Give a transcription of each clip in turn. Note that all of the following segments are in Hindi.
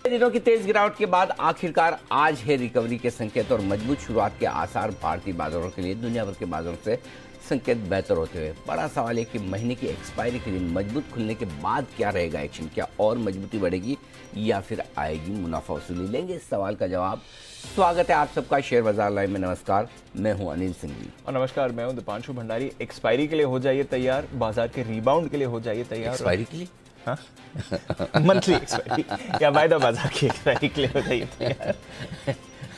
दिनों की तेज गिरावट के बाद आखिरकार आज है रिकवरी के संकेत और मजबूत शुरुआत के आसार भारतीय बाजारों के लिए दुनिया भर के बाजारों से संकेत बेहतर होते हुए। बड़ा सवाल है कि महीने की एक्सपायरी के दिन मजबूत खुलने के बाद क्या रहेगा एक्शन, क्या और मजबूती बढ़ेगी या फिर आएगी मुनाफा वसूली? लेंगे इस सवाल का जवाब। स्वागत है आप सबका शेयर बाजार लाइव में। नमस्कार, मैं हूं अनिल सिंह और नमस्कार, मैं हूं दीपांशु भंडारी। एक्सपायरी के लिए हो जाइए तैयार, बाजार के रिबाउंड के लिए हो जाइए तैयार। एक्सपायरी के लिए मंथली एक्सपायरी या वायदा बाजार की एक्सपायरी के लिए हो जाइए तैयार।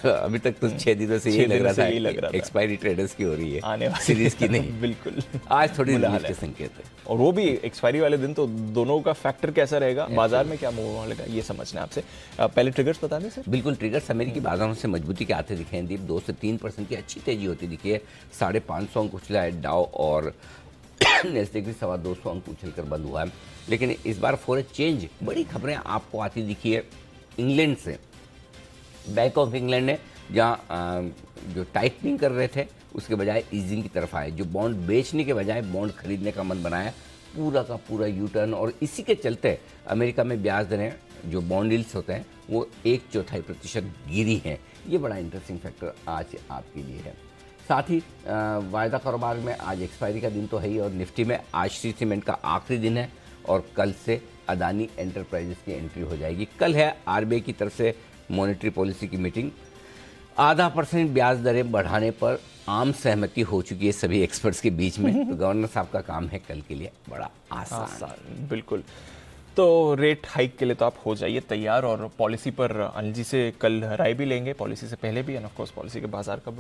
अभी तक तो 6 दिनों से यही लग रहा था एक्सपायरी ट्रेडर्स की हो रही है, आने वाली सीरीज की नहीं। बिल्कुल, आज थोड़ी रिलीफ के संकेत है और वो भी एक्सपायरी वाले दिन। तो दोनों का फैक्टर कैसा रहेगा, बाजार में क्या मूव होने लगा, ये समझना है आपसे। पहले ट्रिगर्स बता दें सर। बिल्कुल, ट्रिगर्स अमेरिकी बाजारों से मजबूती के आते दिखे हैं दीप। 2 से 3% की अच्छी तेजी होती दिखी है। 550 अंक उछला है डाउ और नेस्डेक भी 225 अंक उछलकर बंद हुआ है। लेकिन इस बार फॉर ए चेंज बड़ी खबरें आपको आती दिखी है इंग्लैंड से। बैंक ऑफ इंग्लैंड ने जहाँ जो टाइटनिंग कर रहे थे उसके बजाय ईजिंग की तरफ आए। जो बॉन्ड बेचने के बजाय बॉन्ड खरीदने का मन बनाया, पूरा का पूरा यू टर्न। और इसी के चलते अमेरिका में ब्याज दरें जो बॉन्ड यील्ड्स होते हैं वो 1/4% गिरी हैं। ये बड़ा इंटरेस्टिंग फैक्टर आज आपके लिए है। साथ ही वायदा कारोबार में आज एक्सपायरी का दिन तो है ही और निफ्टी में आज श्री सीमेंट का आखिरी दिन है और कल से अदानी एंटरप्राइजेस की एंट्री हो जाएगी। कल है आरबीआई की तरफ से मॉनेटरी पॉलिसी की मीटिंग। 0.5% ब्याज दरें बढ़ाने पर आम सहमति हो चुकी है सभी एक्सपर्ट्स के बीच में। तो गवर्नर साहब का काम है कल के लिए बड़ा आसान। बिल्कुल, तो रेट हाइक के लिए तो आप हो जाइए तैयार। और पॉलिसी पर अनिल जी से कल राय भी लेंगे, पॉलिसी से पहले भी, एंड ऑफ कोर्स पॉलिसी के बाजार का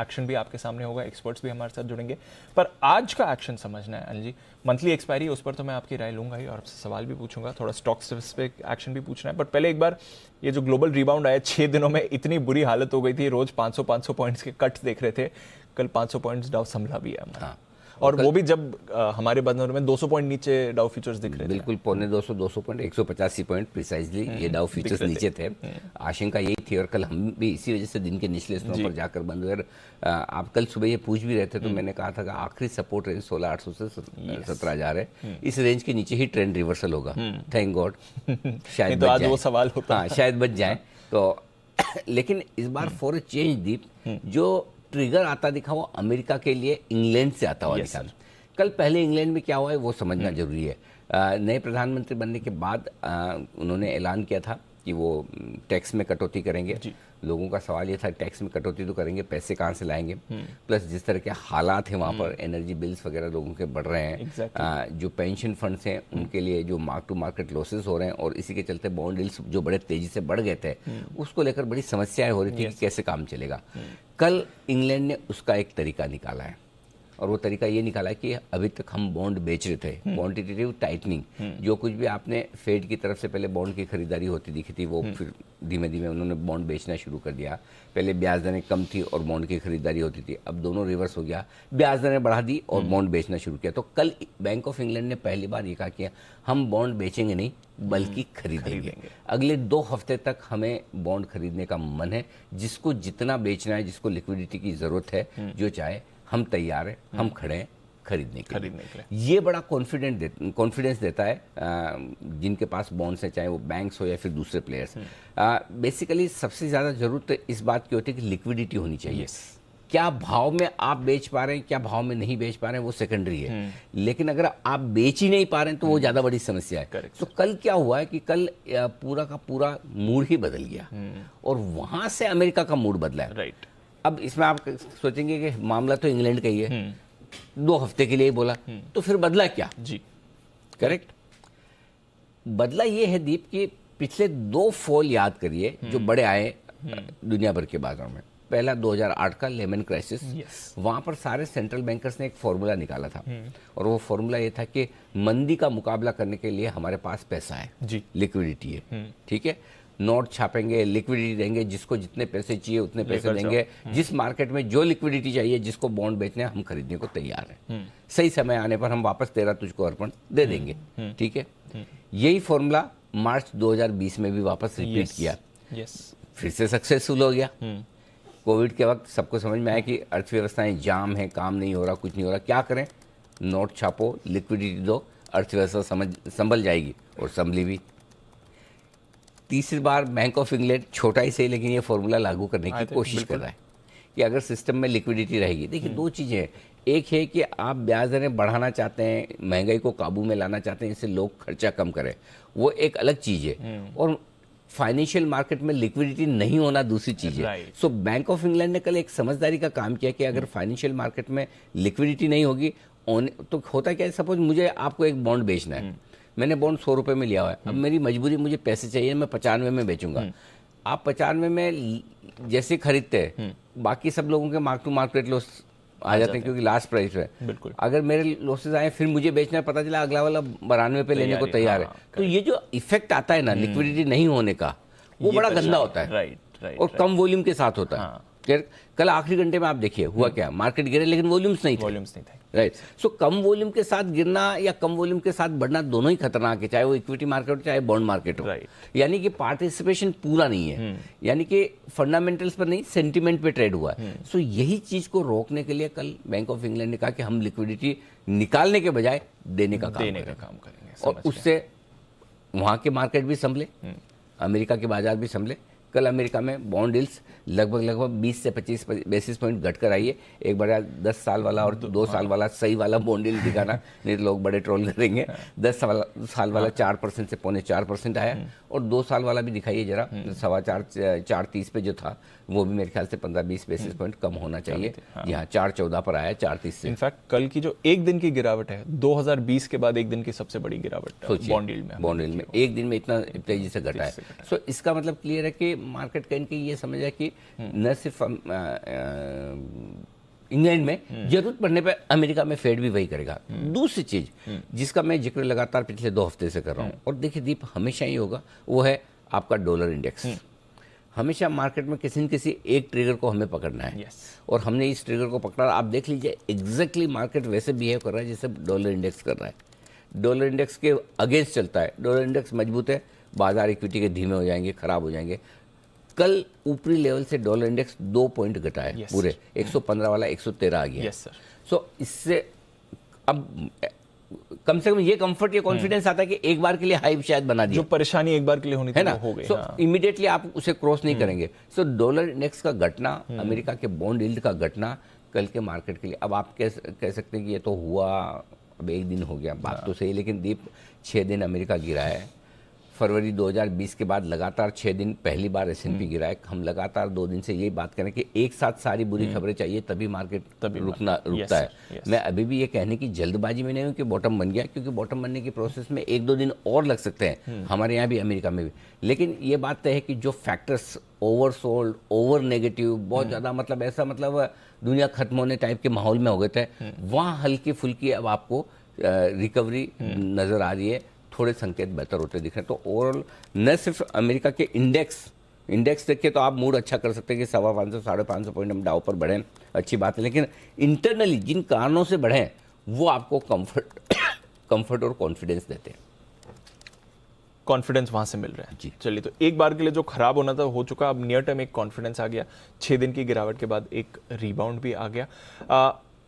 एक्शन भी आपके सामने होगा। एक्सपर्ट्स भी हमारे साथ जुड़ेंगे। पर आज का एक्शन समझना है अनिल जी। मंथली एक्सपायरी, उस पर तो मैं आपकी राय लूंगा ही और आपसे सवाल भी पूछूंगा, थोड़ा स्टॉक स्पेसिफिक एक्शन भी पूछना है। बट पहले एक बार ये जो ग्लोबल रिबाउंड आया 6 दिनों में, इतनी बुरी हालत हो गई थी, रोज 500 पॉइंट्स के कट देख रहे थे। कल 500 पॉइंट्स डाउ संभला भी है हमारा। और वो भी जब हमारे बाजार में 200 पॉइंट नीचे डाउ फ्यूचर्स दिख रहे थे। बिल्कुल, 200 पॉइंट, 185 पॉइंट प्रिसाइजली ये डाउ फ्यूचर्स नीचे थे। आशंका यही थी और कल हम भी इसी वजह से दिन के निचले स्तरों पर जाकर बंद हुए। आप कल सुबह ये पूछ भी रहे थे तो मैंने कहा था कि आखिरी सपोर्ट रेंज 16,800 से 17,000 है। इस रेंज के नीचे ही ट्रेंड रिवर्सल होगा, थैंक गॉड। शायद तो आज वो सवाल होता, हाँ शायद बच जाए तो। लेकिन इस बार फॉर ए चेंज दीप जो ट्रिगर आता दिखा वो अमेरिका के लिए इंग्लैंड से आता हुआ दिखा। कल पहले इंग्लैंड में क्या हुआ है वो समझना जरूरी है। नए प्रधानमंत्री बनने के बाद उन्होंने ऐलान किया था कि वो टैक्स में कटौती करेंगे। लोगों का सवाल ये था टैक्स में कटौती तो करेंगे, पैसे कहाँ से लाएंगे? प्लस जिस तरह के हालात हैं वहाँ पर, एनर्जी बिल्स वगैरह लोगों के बढ़ रहे हैं। जो पेंशन फंड्स हैं उनके लिए जो मार्क टू मार्केट लॉसेस हो रहे हैं और इसी के चलते बॉन्ड यील्ड्स जो बड़े तेजी से बढ़ गए थे उसको लेकर बड़ी समस्याएं हो रही थी कि कैसे काम चलेगा। कल इंग्लैंड ने उसका एक तरीका निकाला है और वो तरीका ये निकाला कि अभी तक हम बॉन्ड बेच रहे थे, क्वांटिटेटिव टाइटनिंग। जो कुछ भी आपने फेड की तरफ से पहले बॉन्ड की खरीदारी होती दिखी थी वो फिर धीमे धीमे उन्होंने बॉन्ड बेचना शुरू कर दिया। पहले ब्याज दरें कम थी और बॉन्ड की खरीदारी होती थी, अब दोनों रिवर्स हो गया, ब्याज दरें बढ़ा दी और बॉन्ड बेचना शुरू किया। तो कल बैंक ऑफ इंग्लैंड ने पहली बार ये कहा कि हम बॉन्ड बेचेंगे नहीं बल्कि खरीदेंगे। अगले 2 हफ्ते तक हमें बॉन्ड खरीदने का मन है। जिसको जितना बेचना है, जिसको लिक्विडिटी की जरूरत है, जो चाहे, हम तैयार हैं, हम खड़े हैं खरीदने के लिए। ये बड़ा कॉन्फिडेंस देता है जिनके पास बॉन्ड्स हैं, चाहे वो बैंक्स हो या फिर दूसरे प्लेयर्स। बेसिकली सबसे ज़्यादा जरूरत इस बात की होती है कि लिक्विडिटी होनी चाहिए। क्या भाव में आप बेच पा रहे हैं, क्या भाव में नहीं बेच पा रहे हैं, वो सेकेंडरी है। लेकिन अगर आप बेच ही नहीं पा रहे हैं तो वो ज़्यादा बड़ी समस्या है। तो कल क्या हुआ है कि कल पूरा का पूरा मूड ही बदल गया और वहाँ से अमेरिका का मूड बदला है। राइट। अब इसमें आप सोचेंगे कि मामला तो इंग्लैंड का ही है, 2 हफ्ते के लिए ही बोला, तो फिर बदला क्या? जी करेक्ट। बदला ये है दीप कि पिछले 2 फॉल याद करिए जो बड़े आए दुनिया भर के बाजारों में। पहला 2008 का लेमन क्राइसिस। वहां पर सारे सेंट्रल बैंकर्स ने एक फॉर्मूला निकाला था और वो फॉर्मूला ये था कि मंदी का मुकाबला करने के लिए हमारे पास पैसा है, लिक्विडिटी है, ठीक है। नोट छापेंगे, लिक्विडिटी देंगे, जिसको जितने पैसे चाहिए उतने पैसे देंगे। जिस मार्केट में जो लिक्विडिटी चाहिए, जिसको बॉन्ड बेचने हम खरीदने को तैयार हैं। सही समय आने पर हम वापस 13 तुझको अर्पण दे देंगे, ठीक है। यही फॉर्मूला मार्च 2020 में भी वापस रिपीट किया, फिर से सक्सेसफुल हो गया। कोविड के वक्त सबको समझ में आया कि अर्थव्यवस्थाएं जाम है, काम नहीं हो रहा, कुछ नहीं हो रहा, क्या करें? नोट छापो, लिक्विडिटी दो, अर्थव्यवस्था संभल जाएगी, और संभली भी। तीसरी बार बैंक ऑफ इंग्लैंड छोटा ही सही लेकिन ये फॉर्मूला लागू करने की कोशिश कर रहा है कि अगर सिस्टम में लिक्विडिटी रहेगी। देखिए दो चीज़ें हैं, एक है कि आप ब्याज दरें बढ़ाना चाहते हैं, महंगाई को काबू में लाना चाहते हैं, इससे लोग खर्चा कम करें, वो एक अलग चीज़ है, और फाइनेंशियल मार्केट में लिक्विडिटी नहीं होना दूसरी चीज़ है। सो बैंक ऑफ इंग्लैंड ने कल एक समझदारी का काम किया कि अगर फाइनेंशियल मार्केट में लिक्विडिटी नहीं होगी तो होता क्या है, सपोज मुझे आपको एक बॉन्ड बेचना है, मैंने बॉन्ड 100 रुपये में लिया हुआ है, अब मेरी मजबूरी मुझे पैसे चाहिए, मैं 95 में बेचूंगा। आप 95 में जैसे खरीदते हैं, बाकी सब लोगों के मार्क टू मार्केट लॉस आ जाते हैं क्योंकि लास्ट प्राइस है। बिल्कुल। अगर मेरे लॉसेज आए फिर मुझे बेचना है, पता चला अगला वाला 92 पे लेने को तैयार है, तो ये जो इफेक्ट आता है ना लिक्विडिटी नहीं होने का, वो बड़ा गंदा होता है। राइट। और कम वॉल्यूम के साथ होता है। कल आखिरी घंटे में आप देखिए हुआ क्या, मार्केट गिरे लेकिन वॉल्यूम्स नहीं थे। राइट। सो कम वॉल्यूम के साथ गिरना या कम वॉल्यूम के साथ बढ़ना दोनों ही खतरनाक है, चाहे वो इक्विटी मार्केट हो चाहे बॉन्ड मार्केट हो। यानी कि पार्टिसिपेशन पूरा नहीं है, यानी कि फंडामेंटल्स पर नहीं, सेंटिमेंट पे ट्रेड हुआ है। सो यही चीज को रोकने के लिए कल बैंक ऑफ इंग्लैंड ने कहा कि हम लिक्विडिटी निकालने के बजाय देने का काम करेंगे, और उससे वहां के मार्केट भी संभले, अमेरिका के बाजार भी संभले। कल अमेरिका में बॉन्ड डील्स लगभग 20 से 25 बेसिस पॉइंट घटकर आई है। एक बड़ा 10 साल वाला और 2 साल वाला सही वाला बॉन्ड डील दिखाना, नहीं तो लोग बड़े ट्रोल करेंगे। 10 साल वाला 4% से 4.25% आया, और 2 साल वाला भी दिखाइए जरा, 4.30 पे जो था वो भी मेरे ख्याल से 15-20 बेसिस पॉइंट कम होना चाहिए। यहाँ 4.14 पर आया 4.30 से। इनफैक्ट कल की जो एक दिन की गिरावट है 2020 के बाद एक दिन की सबसे बड़ी गिरावट बॉन्ड यील्ड में एक दिन में इतना तेजी से घटा है। सो इसका मतलब क्लियर है कि मार्केट कहीं की ये समझ है कि न सिर्फ इंग्लैंड में जरूरत पड़ने पर अमेरिका में फेड भी वही करेगा। दूसरी चीज जिसका मैं जिक्र लगातार पिछले 2 हफ्ते से कर रहा हूं, और देखिए दीप हमेशा ही होगा, वो है आपका डॉलर इंडेक्स। हमेशा मार्केट में किसी न किसी एक ट्रिगर को हमें पकड़ना है, और हमने इस ट्रिगर को पकड़ा। आप देख लीजिए एग्जैक्टली मार्केट वैसे बिहेव कर रहा है जैसे डॉलर इंडेक्स कर रहा है। डॉलर इंडेक्स के अगेंस्ट चलता है, डॉलर इंडेक्स मजबूत है, बाजार इक्विटी के धीमे हो जाएंगे, खराब हो जाएंगे। कल ऊपरी लेवल से डॉलर इंडेक्स 2 पॉइंट घटा है, पूरे 115 वाला 113 आ गया। सो इससे अब कम से कम ये कंफर्ट, ये कॉन्फिडेंस आता है कि एक बार के लिए हाई शायद बना दिया, जो परेशानी एक बार के लिए होनी थी, हो गई। सो इमीडिएटली आप उसे क्रॉस नहीं करेंगे। सो डॉलर इंडेक्स का घटना, अमेरिका के बॉन्ड यील्ड का घटना कल के मार्केट के लिए, अब आप कह सकते हैं कि ये तो हुआ, अब एक दिन हो गया, बात तो सही, लेकिन दीप 6 दिन अमेरिका गिरा है। फरवरी 2020 के बाद लगातार 6 दिन पहली बार S&P गिरा है। हम लगातार 2 दिन से यही बात करें कि एक साथ सारी बुरी खबरें चाहिए तभी मार्केट रुकता है। मैं अभी भी ये कहने की जल्दबाजी में नहीं हूँ कि बॉटम बन गया, क्योंकि बॉटम बनने की प्रोसेस में 1-2 दिन और लग सकते हैं, हमारे यहाँ भी अमेरिका में भी। लेकिन ये बात तय है कि जो फैक्टर्स ओवरसोल्ड, ओवर नेगेटिव, बहुत ज़्यादा, मतलब ऐसा, मतलब दुनिया खत्म होने टाइप के माहौल में हो गए थे, वहाँ हल्की फुल्की अब आपको रिकवरी नज़र आ रही है, थोड़े संकेत बेहतर होते दिख रहे हैं। तो ओवरऑल न सिर्फ अमेरिका के इंडेक्स देखिए तो आप मूड अच्छा कर सकते हैं कि 550 550 पॉइंट हम डाउ पर बढ़े, अच्छी बात है, लेकिन इंटरनली जिन कारणों से बढ़े वो आपको कंफर्ट और कॉन्फिडेंस देते हैं। कॉन्फिडेंस वहां से मिल रहा है जी। चलिए, तो एक बार के लिए जो खराब होना था हो चुका, अब नियर टर्म एक कॉन्फिडेंस आ गया। 6 दिन की गिरावट के बाद एक रिबाउंड भी आ गया।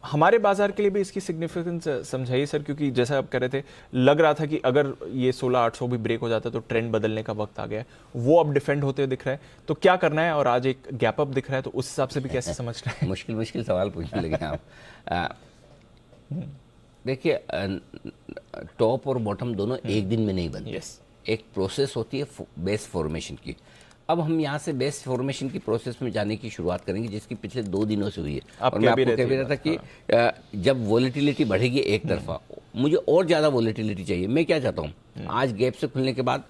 हमारे बाजार के लिए भी इसकी सिग्निफिकेंस समझाइए सर, क्योंकि जैसा आप कह रहे थे, लग रहा था कि अगर ये 16,800 भी ब्रेक हो जाता तो ट्रेंड बदलने का वक्त आ गया, वो अब डिफेंड होते हुए दिख रहा है, तो क्या करना है? और आज एक गैप अप दिख रहा है, तो उस हिसाब से भी कैसे समझना है? मुश्किल सवाल पूछने लगे आप। देखिए, टॉप और बॉटम दोनों एक दिन में नहीं बनते, एक प्रोसेस होती है बेस फॉर्मेशन की। अब हम यहाँ से बेस फॉर्मेशन की प्रोसेस में जाने की शुरुआत करेंगे, जिसकी पिछले 2 दिनों से हुई है। और मैं आपको कह भी रहा था कि जब वॉलेटिलिटी बढ़ेगी एक तरफा, मुझे और ज़्यादा वॉलेटिलिटी चाहिए। मैं क्या चाहता हूँ, आज गैप से खुलने के बाद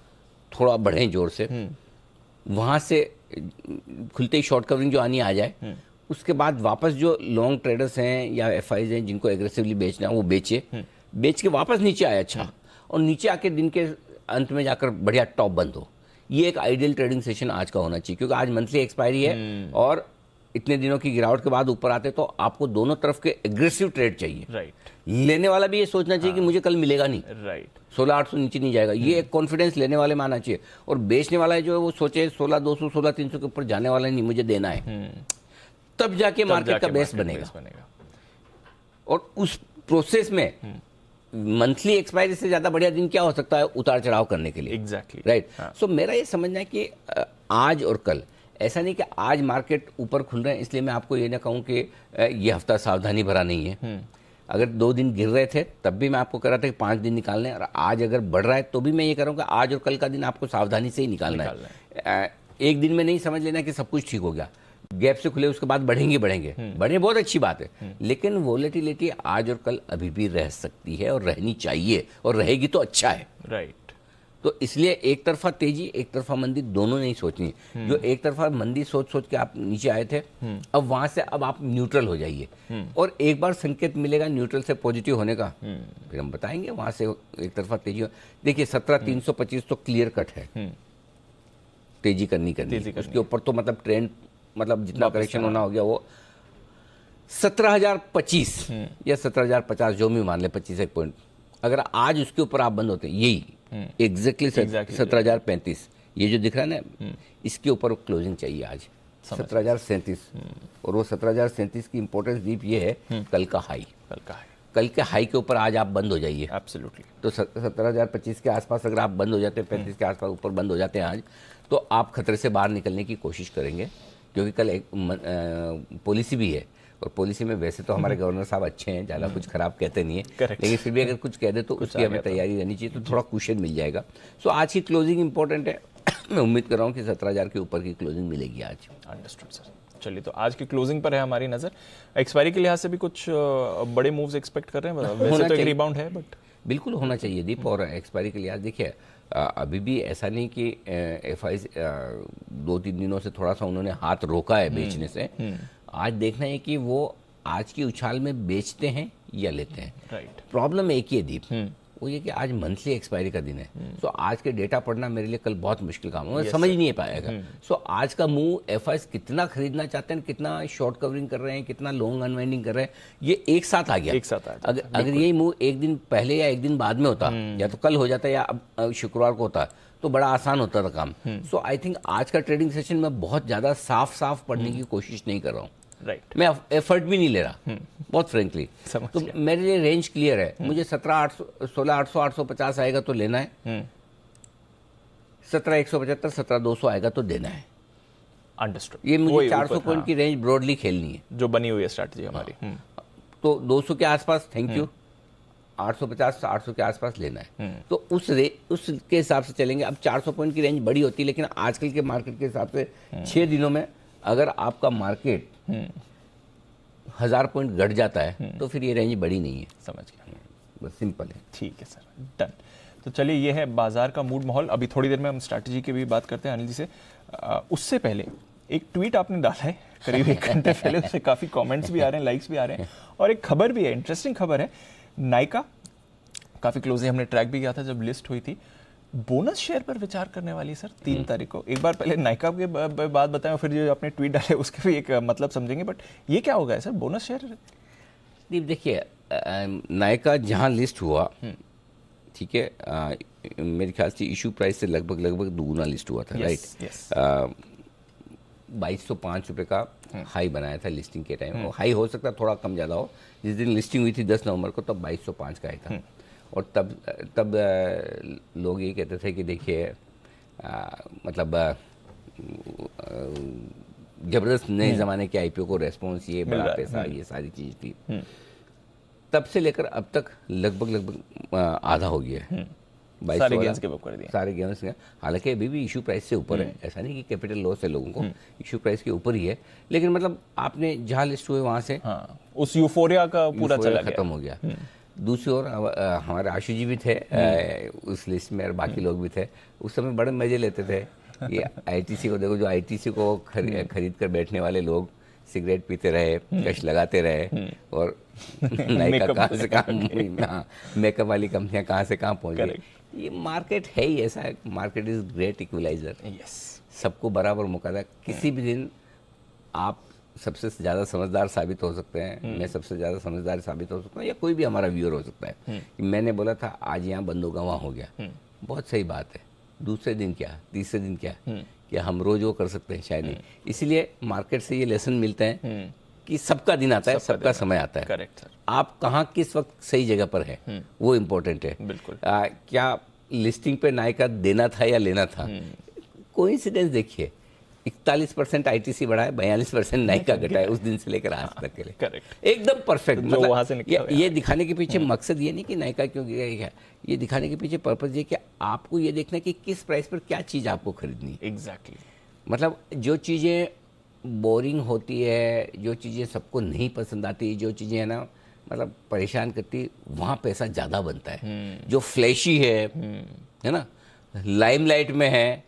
थोड़ा बढ़ें जोर से, वहाँ से खुलते ही शॉर्ट कवरिंग जो आनी आ जाए, उसके बाद वापस जो लॉन्ग ट्रेडर्स हैं या FIs हैं जिनको एग्रेसिवली बेचना है वो बेच के वापस नीचे आए अच्छा, और नीचे आके दिन के अंत में जाकर बढ़िया टॉप बंद हो। ये एक आइडियल ट्रेडिंग सेशन आज का होना चाहिए, क्योंकि आज मंथली एक्सपायरी है और इतने दिनों की गिरावट के बाद ऊपर आते तो आपको दोनों तरफ के एग्रेसिव ट्रेड चाहिए। राइट। लेने वाला भी ये सोचना चाहिए कि मुझे कल मिलेगा नहीं, राइट, 16,800 नीचे नहीं जाएगा, ये एक कॉन्फिडेंस लेने वाले में आना चाहिए। और बेचने वाला है जो है वो सोचे 16,200 16,300 के ऊपर जाने वाला नहीं, मुझे देना है, तब जाके मार्केट का बेस बनेगा। और उस प्रोसेस में मंथली एक्सपायरी से ज्यादा बढ़िया दिन क्या हो सकता है उतार चढ़ाव करने के लिए? Exactly right. सो मेरा ये समझना है कि आज और कल, ऐसा नहीं कि आज मार्केट ऊपर खुल रहे हैं इसलिए मैं आपको ये ना कहूँ कि ये हफ्ता सावधानी भरा नहीं है। अगर 2 दिन गिर रहे थे तब भी मैं आपको कह रहा था कि 5 दिन निकालने हैं, और आज अगर बढ़ रहा है तो भी मैं ये कह रहा हूँ कि आज और कल का दिन आपको सावधानी से ही निकालना है। एक दिन में नहीं समझ लेना कि सब कुछ ठीक हो गया, गैप से खुले उसके बाद बढ़ेंगे बढ़े बहुत अच्छी बात है, लेकिन वोलेटिलिटी आज और कल अभी भी रह सकती है और रहनी चाहिए, और रहेगी तो अच्छा है। राइट। तो इसलिए एक तरफा तेजी एक तरफा मंदी दोनों नहीं सोचनी। जो एक तरफा मंदी सोच सोच के आप नीचे आए थे, अब वहां से अब आप न्यूट्रल हो जाइए, और एक बार संकेत मिलेगा न्यूट्रल से पॉजिटिव होने का, फिर हम बताएंगे वहां से एक तरफा तेजी देखिए 17,325 तो क्लियर कट है, तेजी करनी उसके ऊपर तो मतलब ट्रेंड, मतलब जितना करेक्शन होना हो गया वो 17,025 या 17,050 जो भी मान ले, 25 एक पॉइंट, अगर आज उसके ऊपर आप बंद होते हैं, यही एग्जैक्टली 17,035 ये जो दिख रहा है ना, इसके ऊपर क्लोजिंग चाहिए आज 17,037, और वो 17,037 की इंपॉर्टेंस डीप ये है कल का हाई, कल के हाई के ऊपर आज आप बंद हो जाइए। एब्सोल्युटली। तो 17,025 के आसपास अगर आप बंद हो जाते हैं, 35 के आसपास ऊपर बंद हो जाते हैं आज, तो आप खतरे से बाहर निकलने की कोशिश करेंगे, क्योंकि कल एक पॉलिसी भी है, और पॉलिसी में वैसे तो हमारे गवर्नर साहब अच्छे हैं, ज़्यादा कुछ खराब कहते नहीं है, लेकिन फिर भी अगर कुछ कह दे तो उसकी हमें तैयारी रहनी चाहिए, तो थोड़ा कुशन मिल जाएगा। सो आज की क्लोजिंग इंपॉर्टेंट है। मैं उम्मीद कर रहा हूँ कि 17,000 के ऊपर की क्लोजिंग मिलेगी आज। Understood sir. चलिए, तो आज की क्लोजिंग पर है हमारी नज़र। एक्सपायरी के लिहाज से भी कुछ बड़े मूव्स एक्सपेक्ट कर रहे हैं? वैसे तो एक रिबाउंड है, बट बिल्कुल होना चाहिए दीप। और एक्सपायरी के लिहाज देखिए, अभी भी ऐसा नहीं कि FI 2-3 दिनों से थोड़ा सा उन्होंने हाथ रोका है बेचने से। आज देखना है कि वो आज की उछाल में बेचते हैं या लेते हैं। राइट। प्रॉब्लम एक ही है दीप, वो ये कि आज मंथली एक्सपायरी का दिन है, सो आज के डेटा पढ़ना मेरे लिए कल बहुत मुश्किल काम है, समझ नहीं पाएगा। सो आज का मूव FI कितना खरीदना चाहते हैं, कितना शॉर्ट कवरिंग कर रहे हैं, कितना लॉन्ग अनवाइंडिंग कर रहे हैं, ये एक साथ आ गया। एक साथ आ गया। अगर यही मूव एक दिन पहले या एक दिन बाद में होता, या तो कल हो जाता या अब शुक्रवार को होता, तो बड़ा आसान होता था काम। सो आई थिंक आज का ट्रेडिंग सेशन में बहुत ज्यादा साफ पढ़ने की कोशिश नहीं कर रहा हूँ। राइट। मैं एफर्ट भी नहीं ले रहा, बहुत फ्रेंकली। तो मेरे लिए रेंज क्लियर है, मुझे 17,800 16,800 850 आएगा तो लेना है, 17,175 17,200 आएगा तो देना है। अंडरस्टूड। ये मुझे 400 पॉइंट की रेंज ब्रॉडली खेलनी है, जो बनी हुई है स्ट्रैटेजी हमारी। तो 200 के आसपास थैंक यू, 850 800 के आसपास लेना है, तो उसके हिसाब से चलेंगे। अब 400 पॉइंट की रेंज बड़ी होती है, लेकिन आजकल के मार्केट के हिसाब से 6 दिनों में अगर आपका मार्केट 1000 पॉइंट घट जाता है तो फिर ये रेंज बड़ी नहीं है। समझ गया, बस सिंपल है। ठीक है सर, डन। तो चलिए, ये है बाजार का मूड माहौल। अभी थोड़ी देर में हम स्ट्रैटेजी की भी बात करते हैं अनिल जी से। उससे पहले एक ट्वीट आपने डाला है करीब 1 घंटे पहले, उससे काफ़ी कमेंट्स भी आ रहे हैं, लाइक्स भी आ रहे हैं, और एक खबर भी है, इंटरेस्टिंग खबर है। नाइका काफ़ी क्लोजली हमने ट्रैक भी किया था जब लिस्ट हुई थी, बोनस शेयर पर विचार करने वाली सर 3 तारीख को। एक बार पहले नाइका के बात बताएं, फिर जो आपने ट्वीट डाले उसके भी एक मतलब समझेंगे, बट ये क्या होगा सर बोनस शेयर? दीप देखिए, नाइका जहां लिस्ट हुआ, ठीक है, मेरे ख्याल से इशू प्राइस से लगभग दुगुना लिस्ट हुआ था। राइट। 2205 रुपये का हाई बनाया था लिस्टिंग के टाइम, और हाई हो सकता है थोड़ा कम ज़्यादा हो। जिस दिन लिस्टिंग हुई थी 10 नवंबर को, तब 2205 का आया था, और तब लोग ये कहते थे कि देखिए मतलब जबरदस्त नए ज़माने के IPO को रेस्पॉन्स, ये बड़ा पैसा, ये सारी चीज़ थी। तब से लेकर अब तक लगभग आधा हो गया है। सारे गेंस के कर दिए, सारे गेंस के। हालांकि अभी भी इशू प्राइस से ऊपर है, ऐसा नहीं कि कैपिटल लॉस है लोगों को, इशू प्राइस के ऊपर ही है, लेकिन मतलब आपने जहाँ लिस्ट हुए वहाँ से उस यूफोरिया का पूरा चला गया, खत्म हो गया। दूसरी ओर हमारे आशु जी भी थे उस लिस्ट में, और बाकी लोग भी थे। उस समय बड़े मजे लेते थे। ये ITC को देखो, जो ITC को खरीद कर बैठने वाले लोग सिगरेट पीते रहे, कश लगाते रहे, और नाइका कहाँ से कहाँ, मेकअप वाली कंपनियां कहाँ से कहाँ पहुंच गई। ये मार्केट है ही ऐसा है, market is great equaliser. Yes, सबको बराबर मौका है। किसी भी दिन आप सबसे ज़्यादा समझदार साबित हो सकते हैं, मैं सबसे ज़्यादा समझदार साबित हो सकता हूँ, या कोई भी हमारा व्यूअर हो सकता है कि मैंने बोला था आज यहाँ बंद होगा, वहाँ हो गया। बहुत सही बात है। दूसरे दिन क्या, तीसरे दिन क्या, हम रोज वो कर सकते हैं? शायद नहीं। इसलिए मार्केट से ये लेसन मिलता है कि सबका दिन आता है, सबका समय आता है। Correct sir. आप कहाँ किस वक्त सही जगह पर है वो इम्पोर्टेंट है। बिल्कुल। क्या लिस्टिंग पे नायका देना था या लेना था? कोइंसिडेंस देखिए, 41% आईटीसी बढ़ा है, 42% नायका घटा है उस दिन से लेकर आज तक के लिए। करेक्ट। एकदम परफेक्ट। जो वहां से निकला ये दिखाने के पीछे मकसद ये नहीं कि नायका क्यों गिरा है, ये दिखाने के पीछे पर्पज ये कि आपको ये देखना है कि किस प्राइस पर क्या चीज़ आपको खरीदनी है। एग्जैक्टली। मतलब जो चीज़ें बोरिंग होती है, जो चीज़ें सबको नहीं पसंद आती, जो चीज़ें है ना मतलब परेशान करती, वहाँ पैसा ज़्यादा बनता है। जो फ्लैशी है ना, लाइमलाइट में है,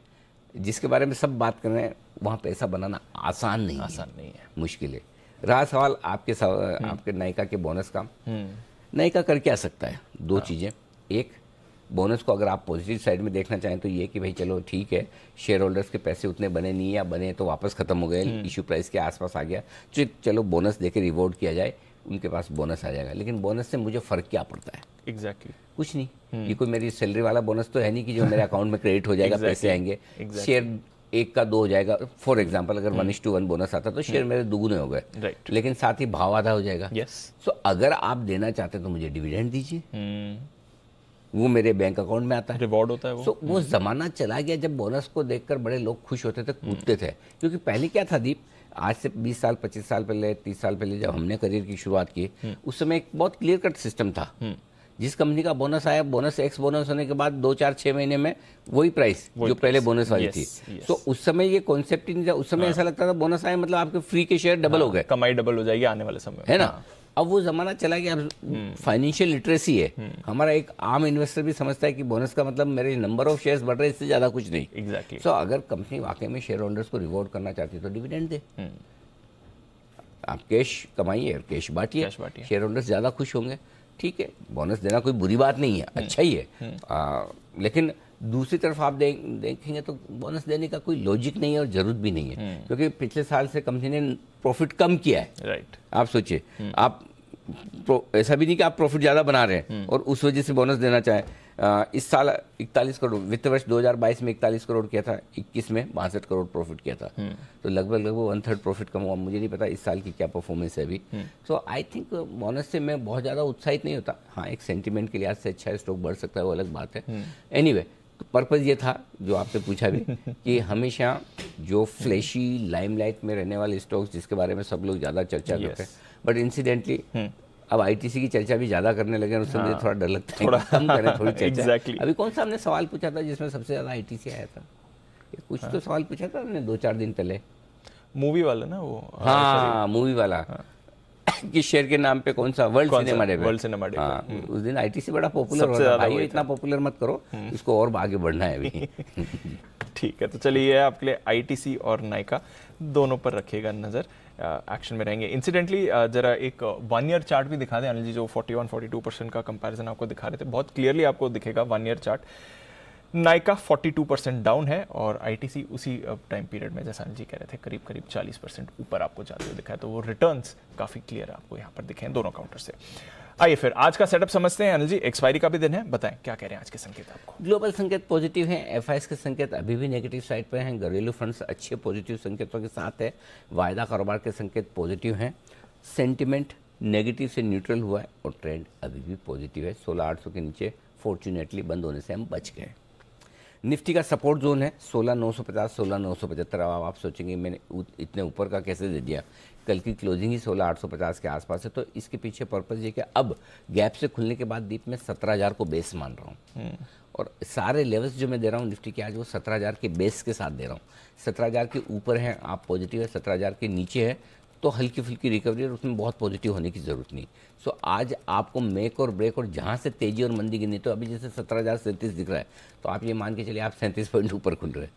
जिसके बारे में सब बात कर रहे हैं, वहाँ पैसा बनाना आसान नहीं है, मुश्किल है। रहा सवाल आपके नायका के बोनस का, नायका कर क्या सकता है? दो चीज़ें। एक, बोनस को अगर आप पॉजिटिव साइड में देखना चाहें तो ये कि भाई चलो ठीक है, शेयर होल्डर्स के पैसे उतने बने नहीं, या बने तो वापस खत्म हो गए, इशू प्राइस के आसपास आ गया, चलो बोनस देके रिवॉर्ड किया जाए, उनके पास बोनस आ जाएगा। लेकिन बोनस से मुझे फ़र्क क्या पड़ता है? एग्जैक्टली कुछ नहीं। ये कोई मेरी सैलरी वाला बोनस तो है नहीं कि जो मेरे अकाउंट में क्रेडिट हो जाएगा, पैसे आएंगे। शेयर 1 का 2 हो जाएगा। फॉर एग्जांपल अगर 1:1 बोनस आता तो शेयर मेरे दुगुने हो गए, राइट। लेकिन साथ ही भाव आधा हो जाएगा। यस। सो अगर आप देना चाहते तो मुझे डिविडेंड दीजिए, वो मेरे बैंक अकाउंट में आता है, रिवॉर्ड होता है वो। सो वो जमाना चला गया जब बोनस को देखकर बड़े लोग खुश होते थे, कूदते थे। क्योंकि पहले क्या था दीप, आज से 20 साल 25 साल पहले, 30 साल पहले जब हमने करियर की शुरुआत की, उस समय एक बहुत क्लियर कट सिस्टम था। जिस कंपनी का बोनस आया, बोनस एक्स बोनस होने के बाद 2 4 6 महीने में वही प्राइस जो पहले बोनस वाली थी। तो उस समय ये कॉन्सेप्ट ही नहीं था। उस समय ऐसा लगता था बोनस आया मतलब आपके फ्री के शेयर डबल हो गए, कमाई डबल हो जाएगी आने वाले समय में, है ना। अब वो जमाना चला गया, अब फाइनेंशियल लिटरेसी है। हमारा एक आम इन्वेस्टर भी समझता है कि बोनस का मतलब मेरे नंबर ऑफ शेयर्स बढ़ रहे हैं, इससे ज्यादा कुछ नहीं। एग्जैक्टली। सो अगर कंपनी वाकई में शेयर होल्डर्स को रिवॉर्ड करना चाहती है तो डिविडेंड दे। आप कैश कमाइए और कैश बांटिए, शेयर होल्डर्स ज़्यादा खुश होंगे। ठीक है, बोनस देना कोई बुरी बात नहीं है, अच्छा ही है। लेकिन दूसरी तरफ आप देखेंगे तो बोनस देने का कोई लॉजिक नहीं है और ज़रूरत भी नहीं है, क्योंकि पिछले साल से कंपनी ने प्रॉफिट कम किया है। राइट। आप सोचिए, आप ऐसा भी नहीं कि आप प्रॉफिट ज़्यादा बना रहे हैं और उस वजह से बोनस देना चाहें। इस साल 41 करोड़, वित्त वर्ष 2022 में 41 करोड़ किया था, 21 में 62 करोड़ प्रॉफिट किया था। तो लगभग 1/3 प्रॉफिट कम हुआ। मुझे नहीं पता इस साल की क्या परफॉर्मेंस है अभी। सो आई थिंक बोनस से मैं बहुत ज़्यादा उत्साहित नहीं होता। हाँ, एक सेंटीमेंट के लिहाज से अच्छा है, स्टॉक बढ़ सकता है, वो अलग बात है। एनीवे, तो पर्पज़ ये था जो आपने पूछा भी कि हमेशा जो फ्लैशी लाइमलाइट में रहने वाले स्टॉक्स जिसके बारे में सब लोग ज़्यादा चर्चा करते हैं, बट इंसिडेंटली अब आईटीसी की चर्चा भी ज्यादा करने लगे और उससे मुझे थोड़ा डर लगता है, थोड़ा कम करें थोड़ी चर्चा। Exactly. अभी कौन सा हमने सवाल पूछा था जिसमें सबसे ज्यादा आईटीसी आया था? कुछ तो सवाल पूछा था हमने 2-4 दिन पहले, मूवी वाला ना वो। हाँ, मूवी वाला। किस शेयर के नाम पे कौन सा? World cinema day. World cinema day. हाँ, उस दिन आईटीसी बड़ा पॉपुलर हो रहा है। इतना पॉपुलर मत करो इसको, और आगे बढ़ना है अभी। ठीक है, तो चलिए आपके लिए आईटीसी और नायका दोनों पर रखिएगा नजर, एक्शन में रहेंगे। इंसिडेंटली जरा एक 1 ईयर चार्ट भी दिखा दें अनिल जी, जो 41-42% का कंपैरिजन आपको दिखा रहे थे, बहुत क्लियरली आपको दिखेगा 1 ईयर चार्ट। नायका 42% डाउन है और आईटीसी उसी टाइम पीरियड में, जैसा अनिल जी कह रहे थे, करीब करीब 40% ऊपर आपको जाते हुए दिखा है। तो वो रिटर्न्स काफी क्लियर आपको यहाँ पर दिखे हैं दोनों काउंटर से। आइए फिर आज का सेटअप समझते हैं अनिल जी। एक्सपायरी का भी दिन है, बताएं क्या कह रहे हैं आज के संकेत आपको। ग्लोबल संकेत पॉजिटिव हैं, एफआईएस के संकेत अभी भी नेगेटिव साइड पर हैं, घरेलू फंड्स अच्छे पॉजिटिव संकेतों के साथ है, वायदा कारोबार के संकेत पॉजिटिव हैं, सेंटिमेंट नेगेटिव से न्यूट्रल हुआ है और ट्रेंड अभी भी पॉजिटिव है। 16,800 के नीचे फॉर्चुनेटली बंद होने से हम बच गए। निफ्टी का सपोर्ट जोन है 16,950 16,975। अब आप सोचेंगे मैंने इतने ऊपर का कैसे दे दिया, कल की क्लोजिंग ही 16,850 के आसपास है। तो इसके पीछे पर्पज़ ये कि अब गैप से खुलने के बाद दीप में 17,000 को बेस मान रहा हूँ, और सारे लेवल्स जो मैं दे रहा हूँ निफ्टी के आज वो 17,000 के बेस के साथ दे रहा हूँ। 17,000 के ऊपर है आप पॉजिटिव है, 17,000 के नीचे है तो हल्की फुल्की रिकवरी, और उसमें बहुत पॉजिटिव होने की ज़रूरत नहीं। सो आज आपको मेक और ब्रेक, और जहाँ से तेजी और मंदी गिनी, तो अभी जैसे 17,037 दिख रहा है तो आप ये मान के चलिए आप 37 पॉइंट ऊपर खुल रहे हैं।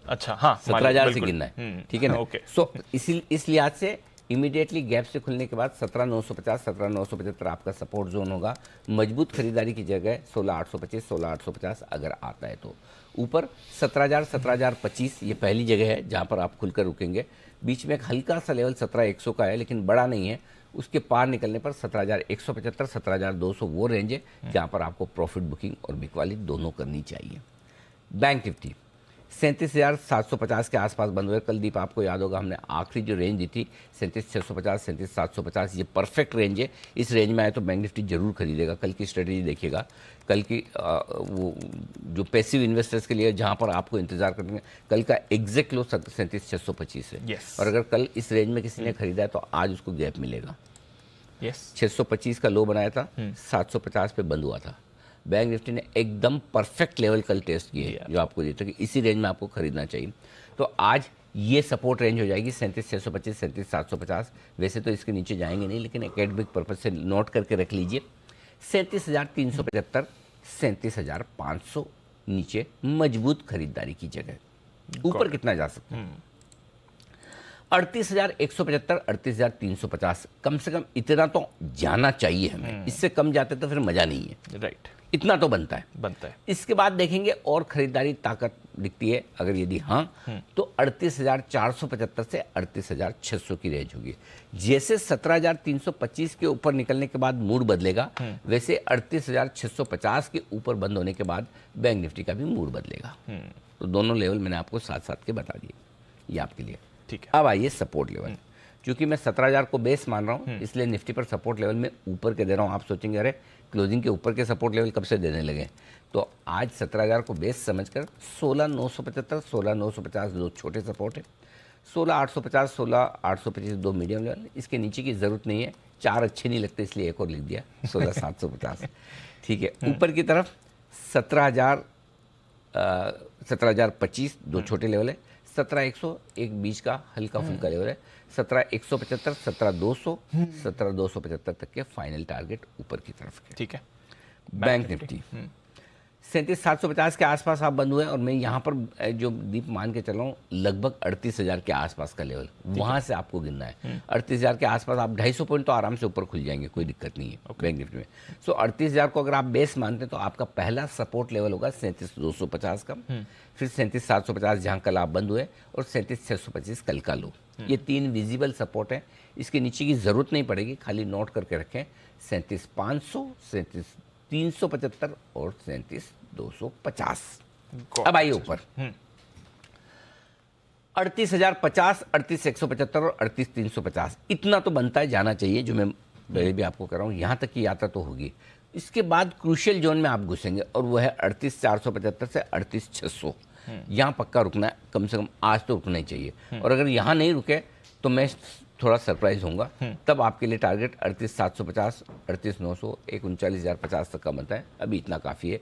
अच्छा, हाँ, 17,000 से गिनना है, ठीक है ना। ओके। सो इस लिहाज से इमीडिएटली गैप से खुलने के बाद 17,950 17,975 आपका सपोर्ट जोन होगा। मजबूत खरीदारी की जगह 16,825 16,850 अगर आता है तो ऊपर 17,000 17,025 ये पहली जगह है जहां पर आप खुलकर रुकेंगे। बीच में एक हल्का सा लेवल 17,100 का है लेकिन बड़ा नहीं है, उसके पार निकलने पर 17,175 17,200 वो रेंज है जहां पर आपको प्रॉफिट बुकिंग और बिकवाली दोनों करनी चाहिए। बैंक निफ्टी 37,750 के आसपास बंद हुए कल। दीप आपको याद होगा हमने आखिरी जो रेंज दी थी 37,650, 37,750, ये परफेक्ट रेंज है। इस रेंज में आए तो बैंक निफ्टी जरूर खरीदेगा। कल की स्ट्रेटेजी देखिएगा, कल की वो जो पैसिव इन्वेस्टर्स के लिए जहां पर आपको इंतजार करेंगे, कल का एग्जैक्ट लो 37,625 है। Yes. और अगर कल इस रेंज में किसी ने खरीदा है तो आज उसको गैप मिलेगा। 625 का लो बनाया था, 750 पे बंद हुआ था। बैंक निफ्टी ने एकदम परफेक्ट लेवल कल टेस्ट किए जो आपको देता कि इसी रेंज में आपको खरीदना चाहिए। तो आज ये सपोर्ट रेंज हो जाएगी 37,625, 37,750। वैसे तो इसके नीचे जाएंगे नहीं, लेकिन एकेडमिक पर्पज से नोट करके रख लीजिए 37,375, 37,500 नीचे मजबूत खरीदारी की जगह। ऊपर कितना जा सकता है? 38,175, 38,350, कम से कम इतना तो जाना चाहिए हमें। इससे कम जाते तो फिर मजा नहीं है। राइट, इतना तो बनता है। इसके बाद देखेंगे और खरीदारी ताकत दिखती है अगर यदि हाँ, तो 38,475 से 38,600 की रेंज होगी। जैसे 17,325 के ऊपर निकलने के बाद मूड बदलेगा, वैसे 38,650 के ऊपर बंद होने के बाद बैंक निफ्टी का भी मूड बदलेगा। तो दोनों लेवल मैंने आपको साथ साथ के बता दिए, ये आपके लिए ठीक है। अब आइए सपोर्ट लेवल। क्योंकि मैं 17,000 को बेस मान रहा हूँ, इसलिए निफ्टी पर सपोर्ट लेवल में ऊपर के दे रहा हूँ। आप सोचेंगे अरे क्लोजिंग के ऊपर के सपोर्ट लेवल कब से देने लगे? तो आज 17,000 को बेस समझकर 16,975, 16,950 दो छोटे सपोर्ट है, 16,850, 16,825 दो मीडियम लेवल। इसके नीचे की जरूरत नहीं है, 4 अच्छे नहीं लगते इसलिए एक और लिख दिया 16,750। ठीक है, ऊपर की तरफ 17,025 दो छोटे लेवल है, 17,100 एक बीच का हल्का फुल्का लेवल है, 17,175, 17,200, 17,275 तक के फाइनल टारगेट ऊपर की तरफ के। ठीक है। बैंक निफ्टी 37,750 के आसपास आप बंद हुए और मैं यहाँ पर जो दीप मान के चल रहा हूँ लगभग 38,000 के आसपास का लेवल, वहाँ से आपको गिनना है। 38,000 के आसपास आप 250 पॉइंट तो आराम से ऊपर खुल जाएंगे, कोई दिक्कत नहीं है बैंक निफ्टी में। सो 38,000 को अगर आप बेस मानते हैं तो आपका पहला सपोर्ट लेवल होगा 37,250 का, फिर 37,750 जहाँ कल आप बंद हुए, और 37,625 कल का लो। ये 3 विजिबल सपोर्ट है। इसके नीचे की जरूरत नहीं पड़ेगी, खाली नोट करके रखें 37,500, 37,375 और 37,250। अब आइए ऊपर 38,050, 38,175 और 38,350। इतना तो बनता है, जाना चाहिए, जो मैं पहले भी आपको कर रहा हूँ। यहाँ तक की यात्रा तो होगी। इसके बाद क्रूशियल जोन में आप घुसेंगे और वो है 38,475 से 38,600। यहाँ पक्का रुकना है, कम से कम आज तो रुकना ही चाहिए। और अगर यहाँ नहीं रुके तो मैं थोड़ा सरप्राइज होऊंगा। तब आपके लिए टारगेट 38,750, 38,900, एक 39,050 तक का बनता है। अभी इतना काफ़ी है।